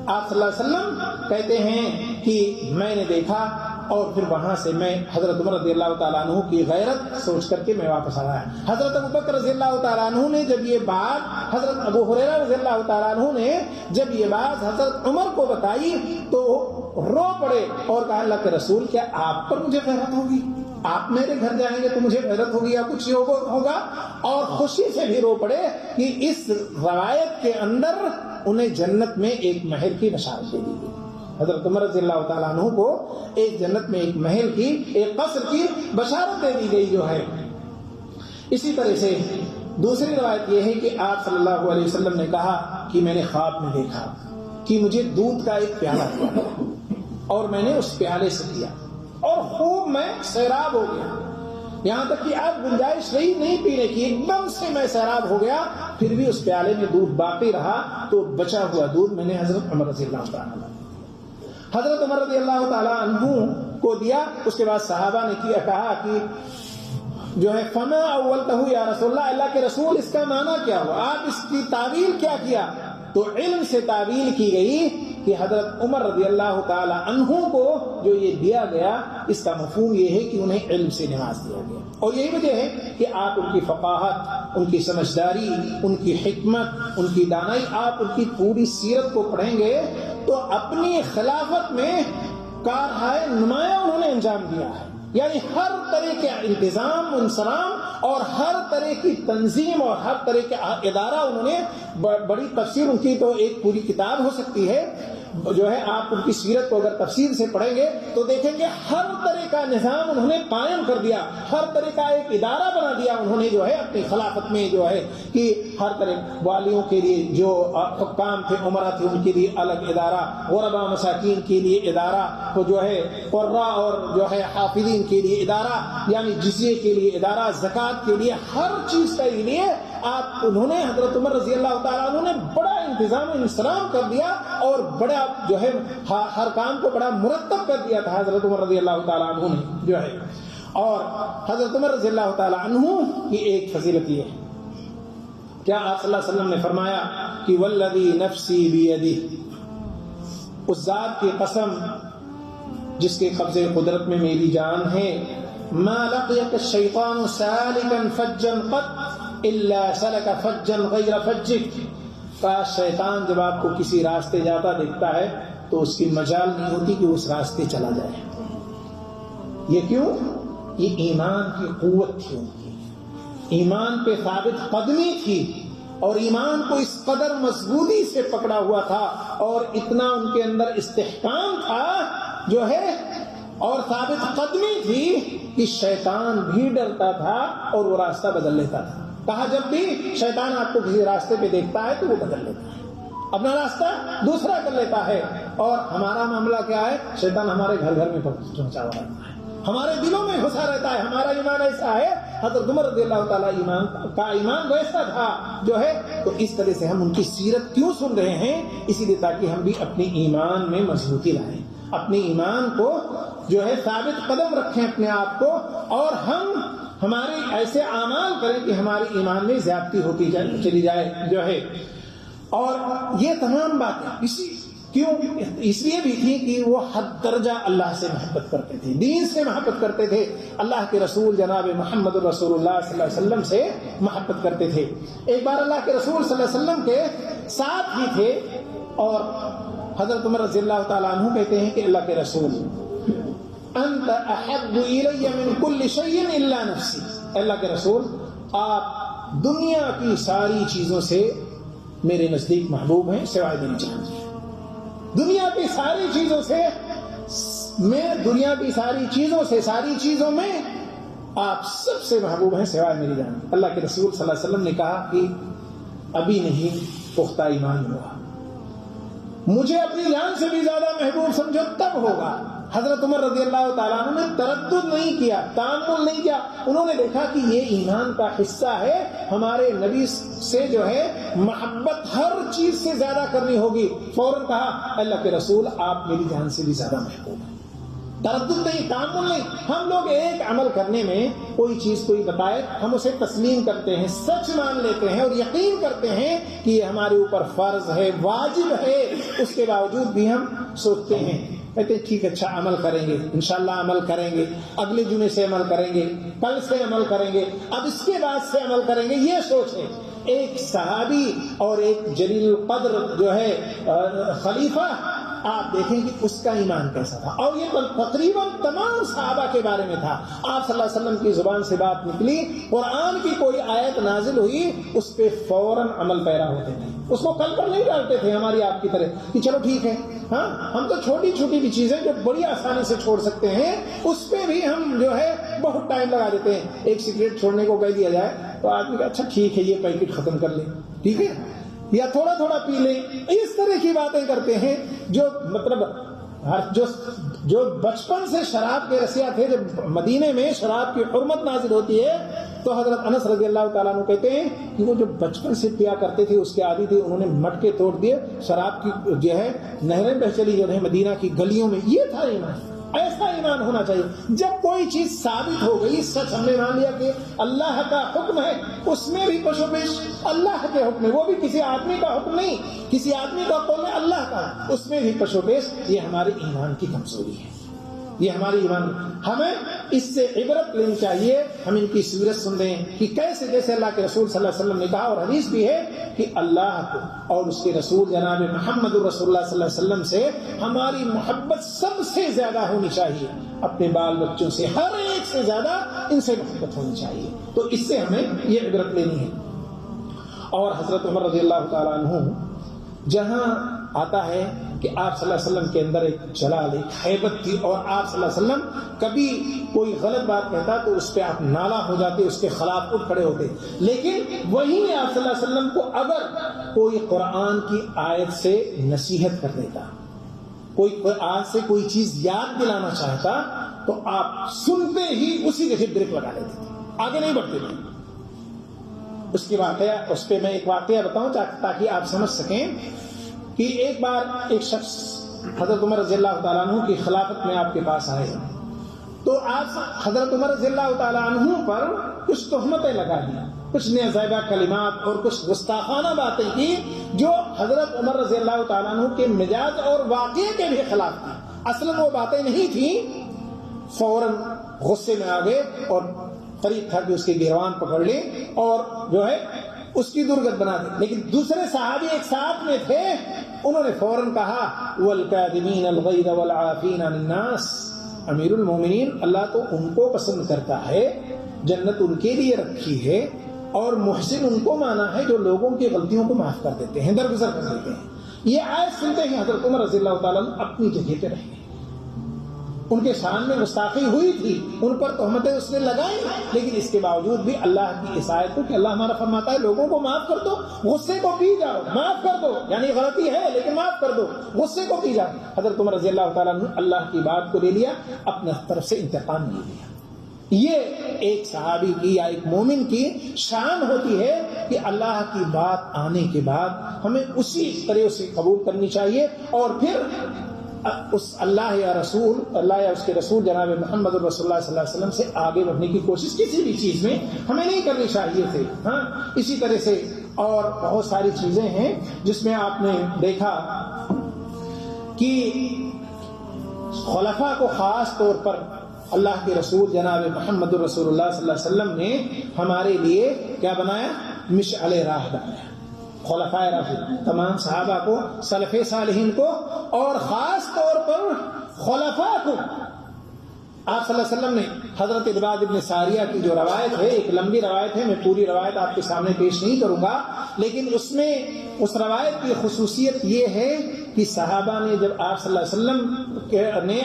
[SPEAKER 3] آپ صلی اللہ علیہ وسلم کہتے ہیں کہ میں نے دیکھا اور پھر وہاں سے میں حضرت عمر رضی اللہ تعالیٰ عنہ کی غیرت سوچ کر کے میں واپس آیا. حضرت ابوبکر رضی اللہ تعالیٰ عنہ نے جب یہ بات, حضرت ابو ہریرہ رضی اللہ تعالیٰ عنہ نے جب یہ بات حضرت عمر کو بتائی تو رو پڑے اور کہا اللہ کے رسول کیا آپ پر مجھے غیرت ہوگی؟ آپ میرے گھر جائیں گے تو مجھے حیرت ہوگی یا کچھ ہوگا، اور خوشی سے بھی رو پڑے کہ اس روایت کے اندر انہیں جنت میں ایک محل کی بشارت دے دی گئی. حضرت عمر رضی اللہ تعالیٰ عنہ کو ایک جنت میں ایک محل کی، ایک قصر کی بشارت دے دی گئی جو ہے. اسی طرح سے دوسری روایت یہ ہے کہ آپ صلی اللہ علیہ وسلم نے کہا کہ میں نے خواب میں دیکھا کہ مجھے دودھ کا ایک پیالہ دیا اور میں نے اس پیالے سے پیا اور خوب میں سیراب ہو گیا، یہاں تک کہ اب گنجائش رہی نہیں پینے کی، ایک دم سے میں سیراب ہو گیا. پھر بھی اس پیالے میں دودھ باقی رہا، تو بچا ہوا دودھ میں نے حضرت عمر رضی اللہ تعالیٰ عنہ کو دیا. اس کے بعد صحابہ نے کہا کہ جو ہے فما اولتہ یا رسول اللہ، اللہ کے رسول اس کا معنی کیا ہوا، آپ اس کی تعویل کیا کیا؟ تو علم سے تعویل کی گئی کہ حضرت عمر رضی اللہ تعالی عنہ کو جو یہ دیا گیا اس کا مفہوم یہ ہے کہ انہیں علم سے نواز دیا گیا. اور یہی وجہ ہے کہ آپ ان کی فقاہت، ان کی سمجھداری، ان کی حکمت، ان کی دانائی، آپ ان کی پوری سیرت کو پڑھیں گے تو اپنی خلافت میں کارہائے نمایاں انہوں نے انجام دیا ہے. یعنی ہر طرح کے انتظام انسرام اور ہر طرح کی تنظیم اور ہر طرح کا ادارہ انہوں نے بڑی تفصیل، ان کی تو ایک پوری کتاب ہو سکتی ہے جو ہے. آپ ان کی سیرت کو اگر تفصیل سے پڑھیں گے تو دیکھیں گے ہر طرح کا نظام انہوں نے قائم کر دیا، ہر طرح کا ایک ادارہ بنا دیا انہوں نے جو ہے اپنی خلافت میں، جو ہے کہ ہر طرح والیوں کے لیے جو حکام تھے، عمرہ تھے، ان کے لیے الگ ادارہ، غربا مساکین کے لیے ادارہ، تو جو ہے قراء اور جو ہے حافظین کے لیے ادارہ، یعنی جزیے کے لیے ادارہ، زکوٰۃ کے لیے، ہر چیز کے لیے آپ انہوں نے حضرت عمر رضی اللہ تعالیٰ عنہ نے بڑا انتظام انسلام کر دیا اور بڑا جو ہے ہر کام کو بڑا مرتب کر دیا تھا حضرت عمر رضی اللہ تعالیٰ عنہ نے جو ہے. اور حضرت عمر رضی اللہ تعالیٰ عنہ کی ایک فضیلت یہ ہے، کیا آپ صلی اللہ علیہ وسلم نے فرمایا کہ والذی نفسی بیدہ، اس ذات کی قسم جس کے قبضے قدرت میں میری جان ہے، ما لقيك الشيطان سالكا فجا قط الا سلك فجا غير فجك. کاش شیطان جب آپ کو کسی راستے جاتا دیکھتا ہے تو اس کی مجال نہیں ہوتی کہ اس راستے چلا جائے. یہ کیوں؟ یہ ایمان کی قوت تھی، ان کی ایمان پہ ثابت قدمی تھی اور ایمان کو اس قدر مضبوطی سے پکڑا ہوا تھا اور اتنا ان کے اندر استحکام تھا جو ہے اور ثابت قدمی تھی کہ شیطان بھی ڈرتا تھا اور وہ راستہ بدل لیتا تھا. کہا جب بھی شیطان آپ کو کسی راستے پہ دیکھتا ہے تو وہ بدل لیتا ہے، اپنا راستہ دوسرا کر لیتا ہے. اور ہمارا معاملہ کیا ہے؟ شیطان ہمارے گھر گھر میں پہنچا ہوا رہتا ہے، ہمارے دلوں میں گھسا رہتا ہے. ہمارا ایمان ایسا ہے، حضرت عمر رضی اللہ تعالیٰ ایمان ویسا تھا جو ہے. تو اس طرح سے ہم ان کی سیرت کیوں سن رہے ہیں؟ اسی لیے تاکہ ہم بھی اپنے ایمان میں مضبوطی لائیں، اپنے ایمان کو جو ہے ثابت قدم رکھیں اپنے آپ کو، اور ہم ہمارے ایسے اعمال کریں کہ ہمارے ایمان میں زیادتی ہوتی چلی جائے جو ہے. اور یہ تمام باتیں اس لیے بھی تھی کہ وہ حد درجہ اللہ سے محبت کرتے تھے، دین سے محبت کرتے تھے، اللہ کے رسول جناب محمد رسول اللہ صلی اللہ علیہ وسلم سے محبت کرتے تھے. ایک بار اللہ کے رسول صلی اللہ علیہ وسلم کے ساتھ ہی تھے اور حضرت عمر رضی اللہ تعالیٰ عنہ کہتے ہیں کہ اللہ کے رسول انت احب الی من کل شیء الا نفسی، اللہ کے رسول آپ دنیا کی ساری چیزوں سے میرے نزدیک محبوب ہیں سوائے میری جان. دنیا کی ساری چیزوں سے ساری چیزوں میں آپ سب سے محبوب ہیں سوائے میری جان. اللہ کے رسول صلی اللہ علیہ وسلم نے کہا کہ ابھی نہیں پختہ ایمان ہوا، مجھے اپنی جان سے بھی زیادہ محبوب سمجھو تب ہوگا. حضرت عمر رضی اللہ تعالیٰ عنہ نے تردد نہیں کیا، تعامل نہیں کیا. انہوں نے دیکھا کہ یہ ایمان کا حصہ ہے، ہمارے نبی سے جو ہے محبت ہر چیز سے زیادہ کرنی ہوگی. فوراً کہا اللہ کے رسول آپ میری جان سے بھی زیادہ محبوب ہیں. تردد نہیں، تعامل نہیں. ہم لوگ ایک عمل کرنے میں کوئی چیز کوئی بتائے ہم اسے تسلیم کرتے ہیں، سچ مان لیتے ہیں اور یقین کرتے ہیں کہ یہ ہمارے اوپر فرض ہے، واجب ہے. اس کے باوجود بھی ہم سوچتے ہیں، کہتے ہیں ٹھیک اچھا عمل کریں گے، انشاءاللہ عمل کریں گے، اگلے جمعے سے عمل کریں گے، کل سے عمل کریں گے، اب اس کے بعد سے عمل کریں گے. یہ سوچ ہے. ایک صحابی اور ایک جلیل القدر جو ہے خلیفہ آپ دیکھیں کہ اس کا ایمان کیسا تھا. اور یہ تقریباً تمام صحابہ کے بارے میں تھا. آپ صلی اللہ علیہ وسلم کی زبان سے بات نکلی, قرآن کی کوئی آیت نازل ہوئی, اس پہ فوراً عمل پیرا ہوتے تھے, اس کو کل پر نہیں ڈالتے تھے ہماری آپ کی طرح کہ چلو ٹھیک ہے, ہاں ہم تو چھوٹی چھوٹی بھی چیزیں جو بڑی آسانی سے چھوڑ سکتے ہیں اس پہ بھی ہم جو ہے بہت ٹائم لگا دیتے ہیں. ایک سگریٹ چھوڑنے کو کہہ دیا جائے تو آدمی کہ اچھا ٹھیک ہے یہ پیکٹ ختم کر لیں, ٹھیک ہے, یا تھوڑا تھوڑا پی لیں. اس طرح کی باتیں کرتے ہیں جو مطلب جو بچپن سے شراب کے رسیا تھے. جب مدینے میں شراب کی حرمت نازل ہوتی ہے تو حضرت انس رضی اللہ تعالیٰ عنہ کہتے ہیں کہ وہ جو بچپن سے پیا کرتے تھے, اس کے عادی تھے, انہوں نے مٹکے توڑ دیے, شراب کی جو ہے نہریں بہ چلی جو ہے مدینہ کی گلیوں میں. یہ تھا ایمان. ایسا ایمان ہونا چاہیے. جب کوئی چیز ثابت ہو گئی, سچ ہم نے مان لیا کہ اللہ کا حکم ہے, اس میں بھی پشو پیش اللہ کے حکم ہے, وہ بھی کسی آدمی کا حکم نہیں, کسی آدمی کا قول ہے اللہ کا, اس میں بھی پشو پیش. یہ ہمارے ایمان کی کمزوری ہے, یہ ہماری ایمان. ہمیں اس سے عبرت لینی چاہیے. ہم ان کی سیرت سن رہے ہیں کہ کیسے جیسے اللہ کے رسول صلی اللہ علیہ وسلم نے کہا, اور حدیث بھی ہے کہ اللہ کو اور اس کے رسول جناب محمد رسول اللہ صلی اللہ علیہ وسلم سے ہماری محبت سب سے زیادہ ہونی چاہیے. اپنے بال بچوں سے, ہر ایک سے زیادہ ان سے محبت ہونی چاہیے. تو اس سے ہمیں یہ عبرت لینی ہے. اور حضرت عمر رضی اللہ تعالیٰ عنہ جہاں آتا ہے کہ آپ صلی اللہ علیہ وسلم کے اندر ایک جلال, ایک حیبت تھی, اور آپ صلی اللہ علیہ وسلم کبھی کوئی غلط بات کہتا تو اس پہ آپ نالا ہو جاتے, اس کے خلاف اٹھ کھڑے ہوتے. لیکن وہیں آپ صلی اللہ علیہ وسلم کو اگر کوئی قرآن کی آیت سے نصیحت کر دیتا, کوئی آیت سے کوئی چیز یاد دلانا چاہتا, تو آپ سنتے ہی اسی جگہ بریک لگا لیتے تھے, آگے نہیں بڑھتے تھے. اس کی واقعہ, اس پہ میں ایک واقعہ بتاؤں تاکہ آپ سمجھ سکیں کہ ایک بار ایک شخص حضرت عمر رضی اللہ تعالیٰ عنہ کی خلافت میں آپ کے پاس آئے, تو آپ حضرت عمر رضی اللہ تعالیٰ عنہ پر کچھ تہمتیں لگا دی, کچھ نازیبہ کلمات اور کچھ گستاخانہ باتیں کی جو حضرت عمر رضی اللہ تعالیٰ عنہ کے مزاج اور واقعے کے بھی خلاف تھی. اصلاً وہ باتیں نہیں تھیں. فوراً غصے میں آ گئے اور قریب تھا کہ اس کے گریبان پکڑ لیں اور جو ہے اس کی درگت بنا دیں. لیکن دوسرے صحابی ایک ساتھ میں تھے, انہوں نے فوراً کہا والکاظمین الغیظ والعافین عن الناس, امیر المومنین اللہ تو ان کو پسند کرتا ہے, جنت ان کے لیے رکھی ہے, اور محسن ان کو مانا ہے جو لوگوں کی غلطیوں کو معاف کر دیتے ہیں, درگزر کر دیتے ہیں. یہ آیت سنتے ہی حضرت عمر رضی اللہ تعالیٰ اپنی جگہ پہ رہے. ان کے شان میں گستاخی ہوئی تھی, ان پر تہمتیں اس نے لگائی, لیکن اس کے باوجود بھی اللہ کی اس آیت کو کہ اللہ ہمارا فرماتا ہے لوگوں کو معاف کر دو, غصے کو پی جاؤ, معاف کر دو, یعنی غلطی ہے لیکن معاف کر دو, غصے کو پی جاؤ. حضرت عمر رضی اللہ تعالیٰ نے اللہ کی بات کو لے لیا, اپنے طرف سے انتقام لے لیا. یہ ایک صحابی کی یا ایک مومن کی شان ہوتی ہے کہ اللہ کی بات آنے کے بعد ہمیں اسی طرح سے قبول کرنی چاہیے, اور پھر اس اللہ یا اس کے رسول جناب محمد رسول اللہ صلی اللہ علیہ وسلم سے آگے بڑھنے کی کوشش کسی بھی چیز میں ہمیں نہیں کرنی چاہیے تھے. ہاں اسی طرح سے اور بہت ساری چیزیں ہیں جس میں آپ نے دیکھا کہ خلفاء کو خاص طور پر اللہ کے رسول جناب محمد رسول اللہ صلی اللہ علیہ وسلم نے ہمارے لیے کیا بنایا, مشعل راہ بنایا. خلفاء راشدین, تمام صحابہ کو, سلف صالحین کو, اور خاص طور پر خلفاء کو. آپ صلی اللہ علیہ وسلم نے حضرت عباد ابن ساریہ کی جو روایت ہے, ایک لمبی روایت ہے, میں پوری روایت آپ کے سامنے پیش نہیں کروں گا, لیکن اس میں اس روایت کی خصوصیت یہ ہے کہ صحابہ نے جب آپ صلی اللہ علیہ وسلم نے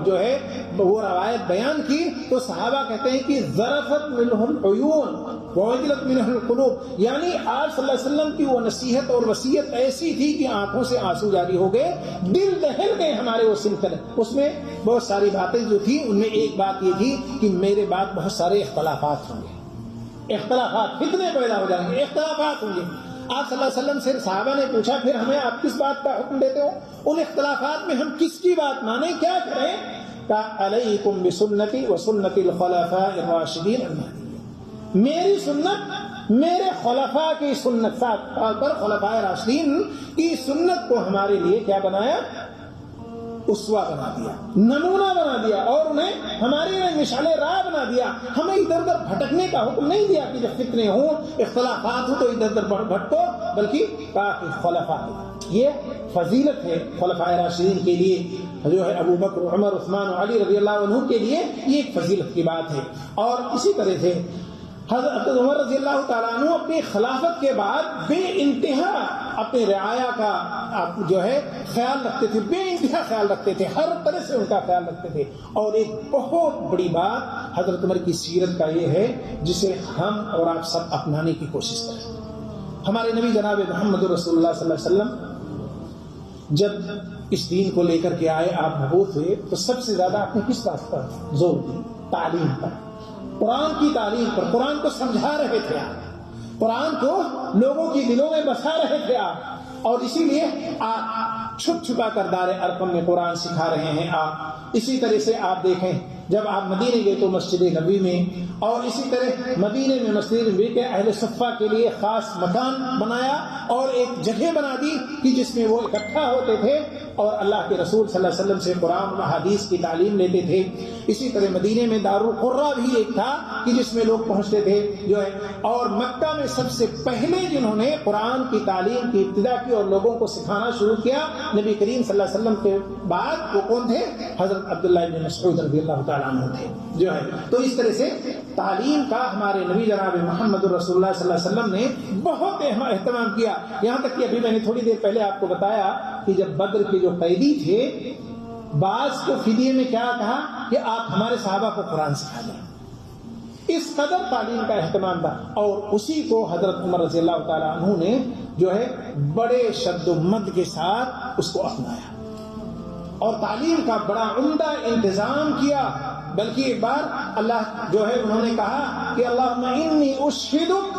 [SPEAKER 3] جو ہے وہ روایت بیان کی تو صحابہ کہتے ہیں کہ ذرفت منہ العیون ووجلت منہ القلوب, یعنی آپ صلی اللہ علیہ وسلم کی وہ نصیحت اور وصیت ایسی تھی کہ آنکھوں سے آنسو جاری ہو گئے, دل دہل گئے ہمارے وہ سن کر. اس میں بہت ساری باتیں جو تھی, ان میں ایک بات یہ تھی کہ میرے بعد بہت سارے اختلافات ہوں گے, اختلافات, فتنے پیدا ہو جائیں گے, اختلافات ہوں گے. آپ صلی اللہ علیہ وسلم سے صحابہ نے پوچھا پھر ہمیں آپ کس بات کا حکم دیتے ہو, ان اختلافات میں ہم کس کی بات مانیں, کیا کریں؟ کہا علیکم بسنتی وسنت الخلفاء الراشدین المہدیین, میری سنت, میرے خلفاء کی سنت, ساتھ پر خلفاء راشدین کی سنت کو ہمارے لیے کیا بنایا, اسوا بنا دیا, نمونہ بنا دیا, اور انہیں ہمارے لیے مشعل راہ بنا دیا. ہمیں ادھر ادھر بھٹکنے کا حکم نہیں دیا کہ جب فتنے ہوں, اختلافات ہوں تو ادھر ادھر بھٹکو, بلکہ کہا کہ خلفاء. یہ فضیلت ہے خلفائے راشدین کے لیے, جو ہے ابو بکر, عمر, عثمان و علی رضی اللہ عنہ کے لیے یہ ایک فضیلت کی بات ہے. اور اسی طرح سے حضرت عمر رضی اللہ تعالیٰ عنہ اپنی خلافت کے بعد بے انتہا اپنے رعایا کا جو ہے خیال رکھتے تھے, بے انتہا خیال رکھتے تھے, ہر طرح سے ان کا خیال رکھتے تھے. اور ایک بہت بڑی بات حضرت عمر کی سیرت کا یہ ہے جسے ہم اور آپ سب اپنانے کی کوشش کریں. ہمارے نبی جناب محمد رسول اللہ صلی اللہ علیہ وسلم جب اس دین کو لے کر کے آئے, آپ مبعوث ہوئے, تو سب سے زیادہ آپ نے کس بات پر زور دی؟ تعلیم پر, قرآن کی تعلیم پر. قرآن کو سمجھا رہے تھے آپ, قرآن کو لوگوں کی دلوں میں بسا رہے تھے آپ, اور اسی لیے آپ چھپ چھپا کر دار ارقم میں قرآن سکھا رہے ہیں آپ. اسی طرح سے آپ دیکھیں جب آپ مدینے گئے تو مسجد نبوی میں, اور اسی طرح مدینے میں مسجد نبوی کے اہل صفہ کے لیے خاص مکان بنایا اور ایک جگہ بنا دی کہ جس میں وہ اکٹھا ہوتے تھے اور اللہ کے رسول صلی اللہ علیہ وسلم سے قرآن و حدیث کی تعلیم لیتے تھے. اسی طرح مدینے میں دارالقرہ بھی ایک تھا کہ جس میں لوگ پہنچتے تھے جو ہے. اور مکہ میں سب سے پہلے جنہوں نے قرآن کی تعلیم کی ابتدا کی اور لوگوں کو سکھانا شروع کیا نبی کریم صلی اللہ علیہ وسلم کے بعد, وہ کون تھے؟ حضرت عبداللہ بن مسعود رضی اللہ تعالیٰ عنہ تھے جو ہے. تو اس طرح سے تعلیم کا ہمارے نبی جناب محمد رسول اللہ صلی اللہ علیہ وسلم نے بہت اہتمام کیا. یہاں تک کہ ابھی میں نے تھوڑی دیر پہلے آپ کو بتایا کہ جب بدر کے جو قیدی تھے, بعض کو فدیے میں کیا کہا کہ آپ ہمارے صحابہ کو قرآن سکھا دیں. اس قدر تعلیم کا اہتمام تھا, اور اسی کو حضرت عمر رضی اللہ تعالیٰ عنہ نے جو ہے بڑے شد و مد کے ساتھ اس کو اپنایا اور تعلیم کا بڑا عمدہ انتظام کیا. بلکہ ایک بار اللہ جو ہے انہوں نے کہا کہ اللہم انی اشہدک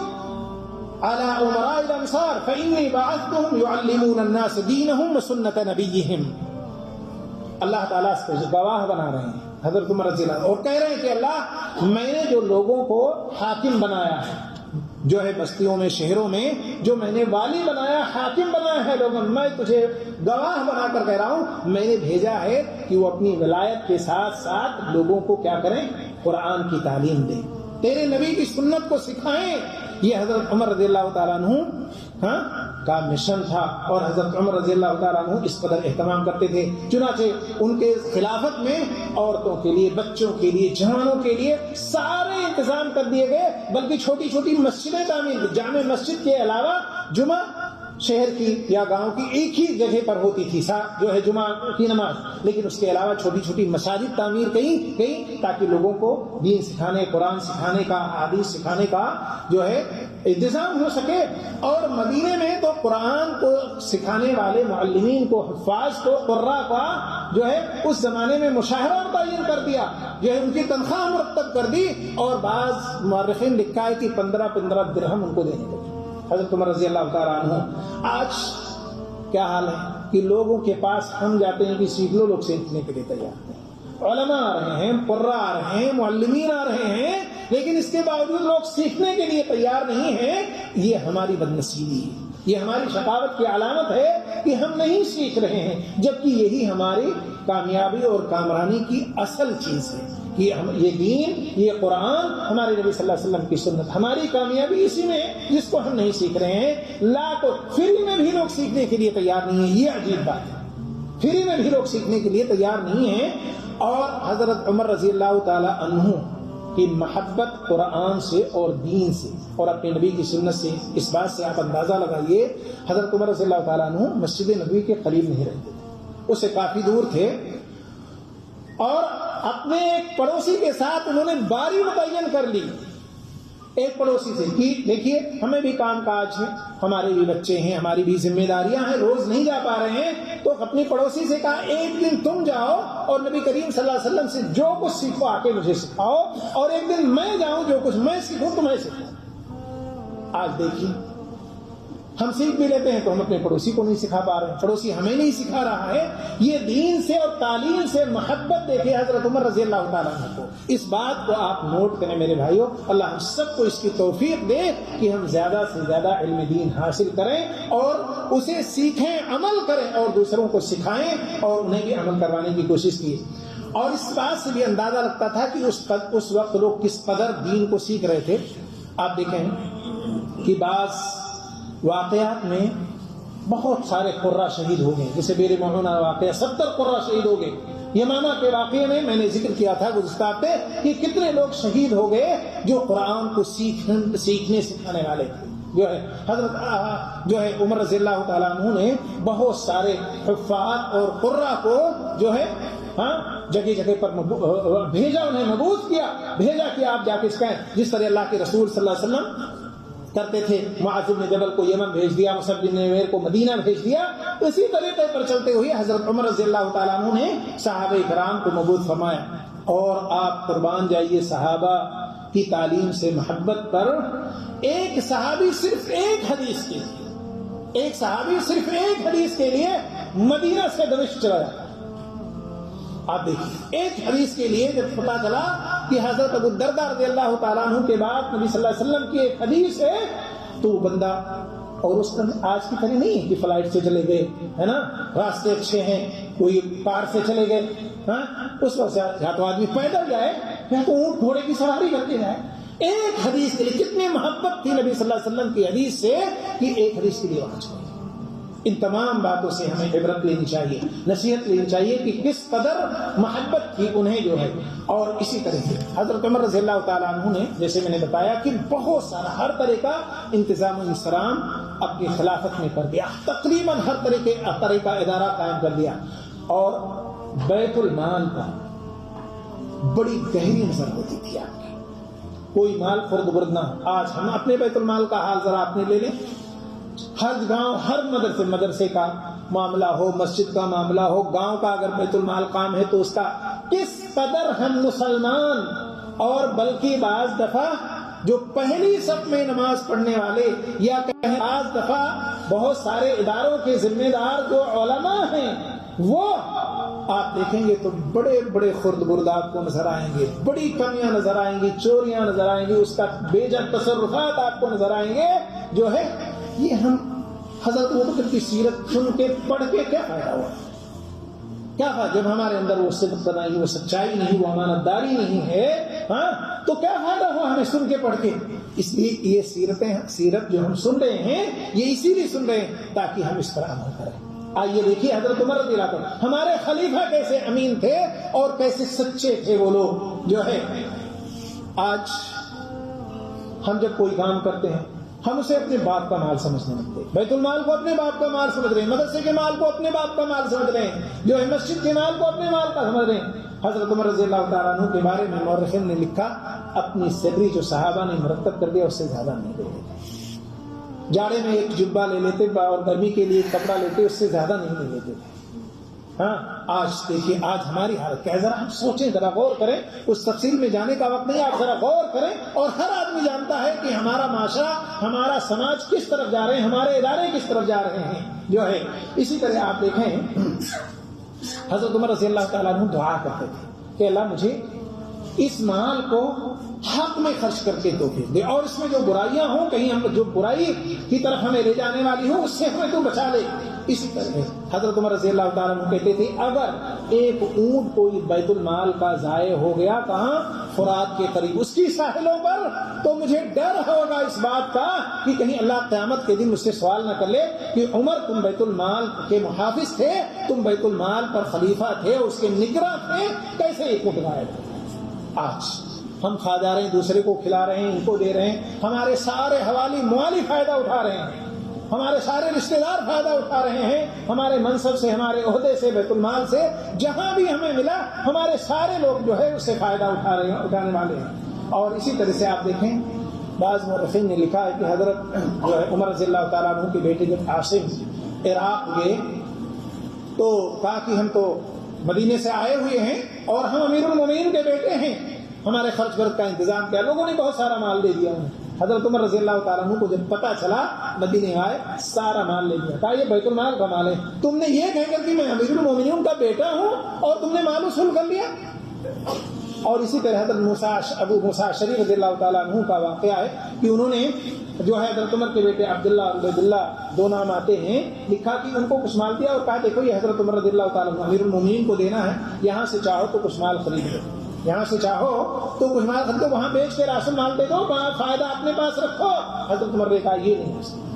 [SPEAKER 3] علی امراء الانصار فانی بعثتهم یعلمون الناس دینہم وسنت نبیہم. اللہ تعالیٰ اس کو گواہ بنا رہے ہیں حضرت عمر رضی اللہ, اور کہہ رہے ہیں کہ اللہ, میں نے جو لوگوں کو حاکم بنایا ہے جو ہے بستیوں میں, شہروں میں, جو میں نے والی بنایا, حاکم بنایا ہے لوگوں, میں تجھے گواہ بنا کر کہہ رہا ہوں, میں نے بھیجا ہے کہ وہ اپنی ولایت کے ساتھ ساتھ لوگوں کو کیا کریں؟ قرآن کی تعلیم دیں, تیرے نبی کی سنت کو سکھائیں. یہ حضرت عمر رضی اللہ تعالیٰ عنہ کا مشن تھا, اور حضرت عمر رضی اللہ تعالیٰ عنہ اس قدر اہتمام کرتے تھے. چنانچہ ان کے خلافت میں عورتوں کے لیے, بچوں کے لیے, جوانوں کے لیے سارے انتظام کر دیے گئے. بلکہ چھوٹی چھوٹی مسجدیں تعمیر, جامع مسجد کے علاوہ جمعہ شہر کی یا گاؤں کی ایک ہی جگہ پر ہوتی تھی جو ہے جمعہ کی نماز, لیکن اس کے علاوہ چھوٹی چھوٹی مساجد تعمیر کہیں تاکہ لوگوں کو دین سکھانے, قرآن سکھانے کا, حدیث سکھانے کا جو ہے انتظام ہو سکے. اور مدینے میں تو قرآن کو سکھانے والے معلمین کو, حفاظ کو, قراء کا جو ہے اس زمانے میں مشاہرہ متعین کر دیا, جو ہے ان کی تنخواہ مرتب کر دی, اور بعض مورخین لکھا ہے کہ 15 درہم ان کو دینے لگے حضرت عمر رضی اللہ تعالیٰ عنہ. آج کیا حال ہے کہ لوگوں کے پاس ہم جاتے ہیں کہ سیکھ لو, لوگ سیکھنے کے لیے تیار ہیں, علماء آ رہے ہیں, قراء آ رہے ہیں, معلمین آ رہے ہیں, لیکن اس کے باوجود لوگ سیکھنے کے لیے تیار نہیں ہیں. یہ ہماری بدنصیبی ہے, یہ ہماری شقاوت کی علامت ہے کہ ہم نہیں سیکھ رہے ہیں, جبکہ یہی ہماری کامیابی اور کامرانی کی اصل چیز ہے کہ یہ دین, یہ قرآن, ہمارے نبی صلی اللہ علیہ وسلم کی سنت, ہماری کامیابی اسی میں ہے جس کو ہم نہیں سیکھ رہے ہیں. لاکھ فری میں بھی لوگ سیکھنے کے لیے تیار نہیں ہیں. یہ عجیب بات ہے, فری میں بھی لوگ سیکھنے کے لیے تیار نہیں ہیں. اور حضرت عمر رضی اللہ تعالی عنہ کی محبت قرآن سے اور دین سے اور اپنے نبی کی سنت سے, اس بات سے آپ اندازہ لگائیے حضرت عمر رضی اللہ تعالیٰ عنہ مسجد نبوی کے قریب نہیں رہتے تھے, اس سے کافی دور تھے. اور اپنے ایک پڑوسی کے ساتھ انہوں نے باری متعین کر لی, ایک پڑوسی سے کہ دیکھیے ہمیں بھی کام کاج ہے, ہمارے بھی بچے ہیں, ہماری بھی ذمہ داریاں ہیں, روز نہیں جا پا رہے ہیں. تو اپنی پڑوسی سے کہا ایک دن تم جاؤ اور نبی کریم صلی اللہ علیہ وسلم سے جو کچھ سیکھو آ کے مجھے سکھاؤ, اور ایک دن میں جاؤں جو کچھ میں سیکھوں تمہیں سکھاؤں. آج دیکھیے ہم سیکھ بھی لیتے ہیں تو ہم اپنے پڑوسی کو نہیں سکھا پا رہے ہیں، پڑوسی ہمیں نہیں سکھا رہا ہے۔ یہ دین سے اور تعلیم سے محبت دیکھے حضرت عمر رضی اللہ تعالیٰ عنہ کو۔ اس بات کو آپ نوٹ کریں میرے بھائیوں، اللہ ہم سب کو اس کی توفیق دے کہ ہم زیادہ سے زیادہ علم دین حاصل کریں اور اسے سیکھیں، عمل کریں اور دوسروں کو سکھائیں اور انہیں بھی عمل کروانے کی کوشش کی۔ اور اس بات سے بھی اندازہ لگتا تھا کہ اس وقت لوگ کس قدر دین کو سیکھ رہے تھے۔ آپ دیکھیں کہ بعض واقعات میں بہت سارے قرہ شہید ہو گئے، جیسے بیر معونہ واقعہ 70 قرہ شہید ہو گئے۔ یمامہ کے واقعے میں نے ذکر کیا تھا گزشتہ ہفتے کہ کتنے لوگ شہید ہو گئے جو قرآن کو سیکھنے سکھانے والے تھے۔ جو ہے حضرت جو ہے عمر رضی اللہ تعالیٰ عنہ نے بہت سارے حفاظ اور قرہ کو جو ہے جگہ جگہ پر بھیجا، انہیں مبعوث کیا، بھیجا کہ آپ جا کے سکھائیں، جس طرح اللہ کے رسول صلی اللہ علیہ وسلم کرتے تھے۔ معاذ بن جبل کو یمن بھیج دیا، مصعب بن عمیر کو مدینہ بھیج دیا۔ اسی طریقے پر چلتے ہوئے حضرت عمر رضی اللہ تعالیٰ عنہ نے صحابہ کرام کو مبعوث فرمایا۔ اور آپ قربان جائیے صحابہ کی تعلیم سے محبت پر، ایک صحابی صرف ایک حدیث کے لیے مدینہ سے دمشق چلا جاتا۔ آپ دیکھیں ایک حدیث کے لیے جب پتا چلا کہ حضرت ابو الدرداء رضی اللہ تعالیٰ عنہ کے بعد نبی صلی اللہ علیہ وسلم کی ایک حدیث ہے تو وہ بندہ، اور اس کا آج کی طرح نہیں کہ فلائٹ سے چلے گئے ہے نا، راستے اچھے ہیں، کوئی کار سے چلے گئے، اس وقت یا تو آدمی پیدل جائے یا تو اونٹ گھوڑے کی سواری کر کے جائے۔ ایک حدیث کے لیے کتنی محبت تھی نبی صلی اللہ علیہ وسلم کی حدیث سے کہ ایک حدیث کے لیے وہاں چلے۔ ان تمام باتوں سے ہمیں عبرت لینی چاہیے، نصیحت لینی چاہیے کہ کس قدر محبت تھی انہیں جو ہے۔ اور اسی طرح سے حضرت عمر رضی اللہ تعالیٰ عنہ نے جیسے میں نے بتایا کہ بہت سارا ہر طرح کا انتظام و انصرام اپنی خلافت میں کر دیا، تقریباً ہر طرح کا ادارہ قائم کر دیا۔ اور بیت المال کا بڑی گہری نظر ہوتی تھی آپ کی، کوئی مال خرد برد نہ ہو۔ آج ہم اپنے بیت المال کا حال ذرا اپنے لے لیں، ہر گاؤں، ہر مدرسے کا معاملہ ہو، مسجد کا معاملہ ہو، گاؤں کا اگر بیت المال کام ہے تو اس کا کس قدر ہم مسلمان، اور بلکہ بعض دفعہ جو پہلی صف میں نماز پڑھنے والے یا کہیں بعض دفعہ بہت سارے اداروں کے ذمہ دار جو علماء ہیں وہ آپ دیکھیں گے تو بڑے بڑے خرد برد آپ کو نظر آئیں گے، بڑی کمیاں نظر آئیں گی، چوریاں نظر آئیں گی، اس کا بے جا تصرفات آپ کو نظر آئیں گے۔ جو ہے یہ ہم حضرت ابوبکر کی سیرت سن کے پڑھ کے کیا فائدہ ہوا؟ کیا فائدہ جب ہمارے اندر وہ صدق نہیں، وہ سچائی نہیں، وہ امانت داری نہیں ہے، تو کیا فائدہ ہوا ہمیں سن کے پڑھ کے؟ اس لیے یہ سیرت جو ہم سن رہے ہیں یہ اسی لیے سن رہے ہیں تاکہ ہم اس پر عمل کریں۔ آئیے دیکھیے حضرت عمر رضی اللہ عنہ ہمارے خلیفہ کیسے امین تھے اور کیسے سچے تھے وہ لوگ۔ جو ہے آج ہم جب کوئی کام کرتے ہیں ہم اسے اپنے باپ کا مال سمجھنے لگتے ہیں، بیت المال کو اپنے باپ کا مال سمجھ رہے ہیں، مدرسے کے مال کو اپنے باپ کا مال سمجھ رہے ہیں، جو ہے مسجد کے مال کو اپنے مال کا سمجھ رہے ہیں۔ حضرت عمر رضی اللہ تعالیٰ عنہ کے بارے میں مورخین نے لکھا اپنی سیلری جو صحابہ نے مرتب کر دیا اس سے زیادہ نہیں لے لیتے، جاڑے میں ایک جبہ لے لیتے اور گرمی کے لیے ایک کپڑا لیتے، اس سے زیادہ نہیں لے لیتے۔ آج دیکھیے آج ہماری حالت کیا ہے، ذرا ہم سوچیں، ذرا غور کریں، اس تفصیل میں جانے کا وقت نہیں، آپ ذرا غور کریں۔ اور ہر آدمی جانتا ہے کہ ہمارا معاشرہ، ہمارا سماج کس طرف جا رہے ہیں، ہمارے ادارے کس طرف جا رہے ہیں۔ جو ہے اسی طرح آپ دیکھیں حضرت عمر رضی اللہ تعالیٰ عنہ دعا کرتے تھے کہ اللہ مجھے اس مال کو حق میں خرچ کر کے توفیق دے، اور اس میں جو برائیاں ہوں، کہیں ہم جو برائی کی طرف ہمیں لے جانے والی ہوں اس سے ہمیں تو بچا لے۔ اسی طرح حضرت عمر رضی اللہ تعالیٰ عنہ کہتے تھے اگر ایک اونٹ کوئی بیت المال کا ضائع ہو گیا کہاں، فرات کے قریب اس کی ساحلوں پر، تو مجھے ڈر ہوگا اس بات کا کہ کہیں اللہ قیامت کے دن مجھ سے سوال نہ کر لے کہ عمر تم بیت المال کے محافظ تھے، تم بیت المال پر خلیفہ تھے، اس کے نگراں تھے، کیسے ایک اونٹ غائب تھے۔ آج ہم کھا جا رہے ہیں، دوسرے کو کھلا رہے ہیں، ان کو دے رہے ہیں، ہمارے سارے حوالی موالی فائدہ اٹھا رہے ہیں، ہمارے سارے رشتہ دار فائدہ اٹھا رہے ہیں، ہمارے منصب سے، ہمارے عہدے سے، بیت المال سے، جہاں بھی ہمیں ملا ہمارے سارے لوگ جو ہے اس سے فائدہ اٹھانے والے ہیں۔ اور اسی طرح سے آپ دیکھیں بعض مورخین نے لکھا ہے کہ حضرت جو ہے عمر رضی اللہ تعالیٰ عنہ کے بیٹے جب عاصم عراق گئے تو کہا کہ ہم تو مدینے سے آئے ہوئے ہیں اور ہم امیر المومنین کے بیٹے ہیں، ہمارے خرچ برد کا انتظام کیا، لوگوں نے بہت سارا مال دے دیا انہیں۔ حضرت عمر رضی اللہ تعالیٰ عنہ کو جب پتہ چلا مدینے آئے, سارا مال لے لیا, کہا یہ بیت المال کا مال ہے, تم نے یہ کہہ کر کہ میں امیر المومنین کا بیٹا ہوں اور تم نے مال وصول کر لیا. اور اسی طرح حضرت ابو موسیٰ اشعری رضی اللہ تعالیٰ عنہ کا واقعہ ہے کہ انہوں نے جو ہے حضرت عمر کے بیٹے عبداللہ اور عبید اللہ, دو نام آتے ہیں, لکھا کہ ان کو کچھ مال دیا اور کہا دیکھو یہ حضرت عمر رضی اللہ تعالیٰ عنہ امیر المومنین کو دینا ہے, یہاں سے چاہو تو کچھ مال خرید لو, یہاں سے چاہو تو کچھ مال خریدو, وہاں بیچ کے راسن مال دے دو, فائدہ اپنے پاس رکھو. حضرت عمر نے کہا یہ نہیں ہو سکتا,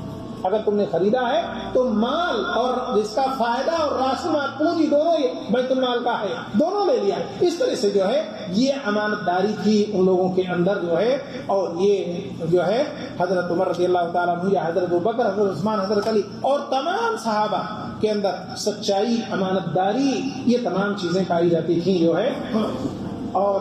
[SPEAKER 3] اگر تم نے خریدا ہے تو مال اور جس کا فائدہ اور راسن مال پونجی دونوں یہ بیت المال کا ہے, دونوں لے لیا. اس طرح سے جو ہے یہ امانت داری تھی ان لوگوں کے اندر جو ہے, اور یہ جو ہے حضرت عمر رضی اللہ تعالیٰ عنہ یا حضرت ابوبکر, حضرت عثمان, حضرت علی اور تمام صحابہ کے اندر سچائی, امانت داری, یہ تمام چیزیں پائی جاتی تھیں جو ہے. اور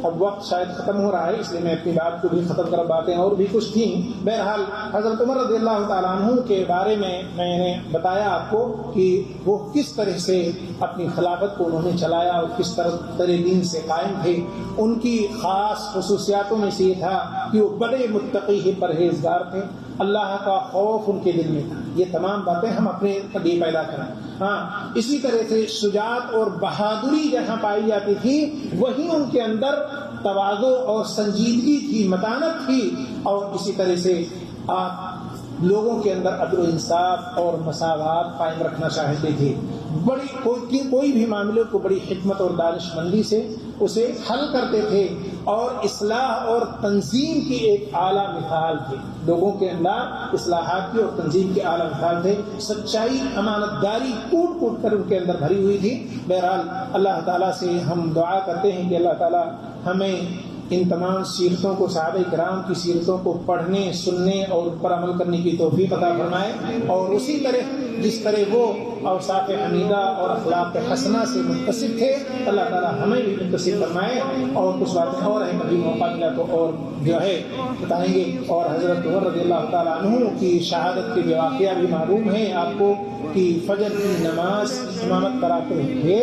[SPEAKER 3] اب وقت شاید ختم ہو رہا ہے, اس لیے میں اپنی بات کو بھی ختم کر, باتیں اور بھی کچھ تھیں. بہرحال حضرت عمر رضی اللہ تعالیٰ عنہ کے بارے میں نے بتایا آپ کو کہ وہ کس طرح سے اپنی خلافت کو انہوں نے چلایا اور کس طرح دین سے قائم تھے. ان کی خاص خصوصیاتوں میں سے یہ تھا کہ وہ بڑے متقی پرہیزگار تھے, اللہ کا خوف ان کے دل میں تھا. یہ تمام باتیں ہم اپنے لیے پیدا کریں. ہاں, اسی طرح سے شجاعت اور بہادری جہاں پائی جاتی تھی وہیں ان کے اندر تواضع اور سنجیدگی تھی, متانت تھی. اور اسی طرح سے آپ لوگوں کے اندر عدل و انصاف اور مساوات قائم رکھنا چاہتے تھے. کوئی بھی معاملے کو بڑی حکمت اور دانش مندی سے اسے حل کرتے تھے, اور اصلاح اور تنظیم کی ایک اعلیٰ مثال تھے. لوگوں کے اندر اصلاحات کی اور تنظیم کی اعلیٰ مثال تھے. سچائی, امانت داری کوٹ کوٹ کر ان کے اندر بھری ہوئی تھی. بہرحال اللہ تعالیٰ سے ہم دعا کرتے ہیں کہ اللہ تعالیٰ ہمیں ان تمام سیرتوں کو, صحابہ کرام کی سیرتوں کو پڑھنے, سننے اور ان پر عمل کرنے کی توفیق عطا فرمائے, اور اسی طرح جس طرح وہ اوصاف حمیدہ اور اخلاق حسنہ سے متصف تھے اللہ تعالیٰ ہمیں بھی متصف فرمائے. اور کچھ باتیں اور ہیں, کبھی موقع ملا تو اور جو ہے بتائیں گے. اور حضرت عمر رضی اللہ تعالیٰ عنہ کی شہادت کے واقعہ بھی معلوم ہے آپ کو کہ فجر کی نماز امامت کراتے ہوئے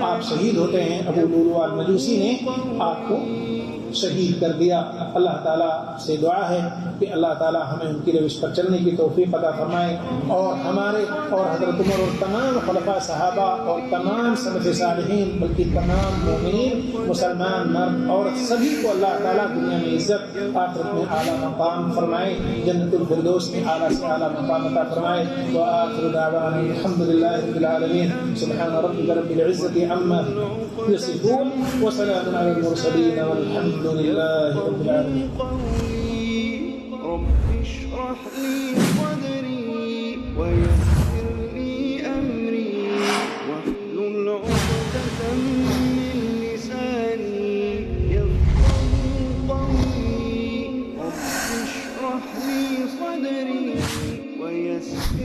[SPEAKER 3] آپ شہید ہوتے ہیں. ابو لؤلؤ المجوسی نے آپ کو شہید کر دیا. اللہ تعالیٰ سے دعا ہے کہ اللہ تعالیٰ ہمیں ان کی روش پر چلنے کی توفیق عطا فرمائے, اور ہمارے اور حضرت عمر اور تمام خلفاء صحابہ اور تمام سلف صالحین بلکہ تمام مومنین مسلمان مرد عورت سبھی کو اللہ تعالیٰ دنیا میں عزت, آخرت میں اعلیٰ مقام فرمائے, جنت الفردوس میں اعلیٰ سے اعلیٰ مقام عطا فرمائے. وآخر دعوانا الحمد للہ رب العالمین. سبحان ربک رب العزت عما یصفون وسلام علی المرسلین والحمد لله رب العالمين.
[SPEAKER 4] رب اشرح لي صدري ويسر لي أمري واحلل عقدة من لساني يفقهوا قولي. رب اشرح لي صدري ويسر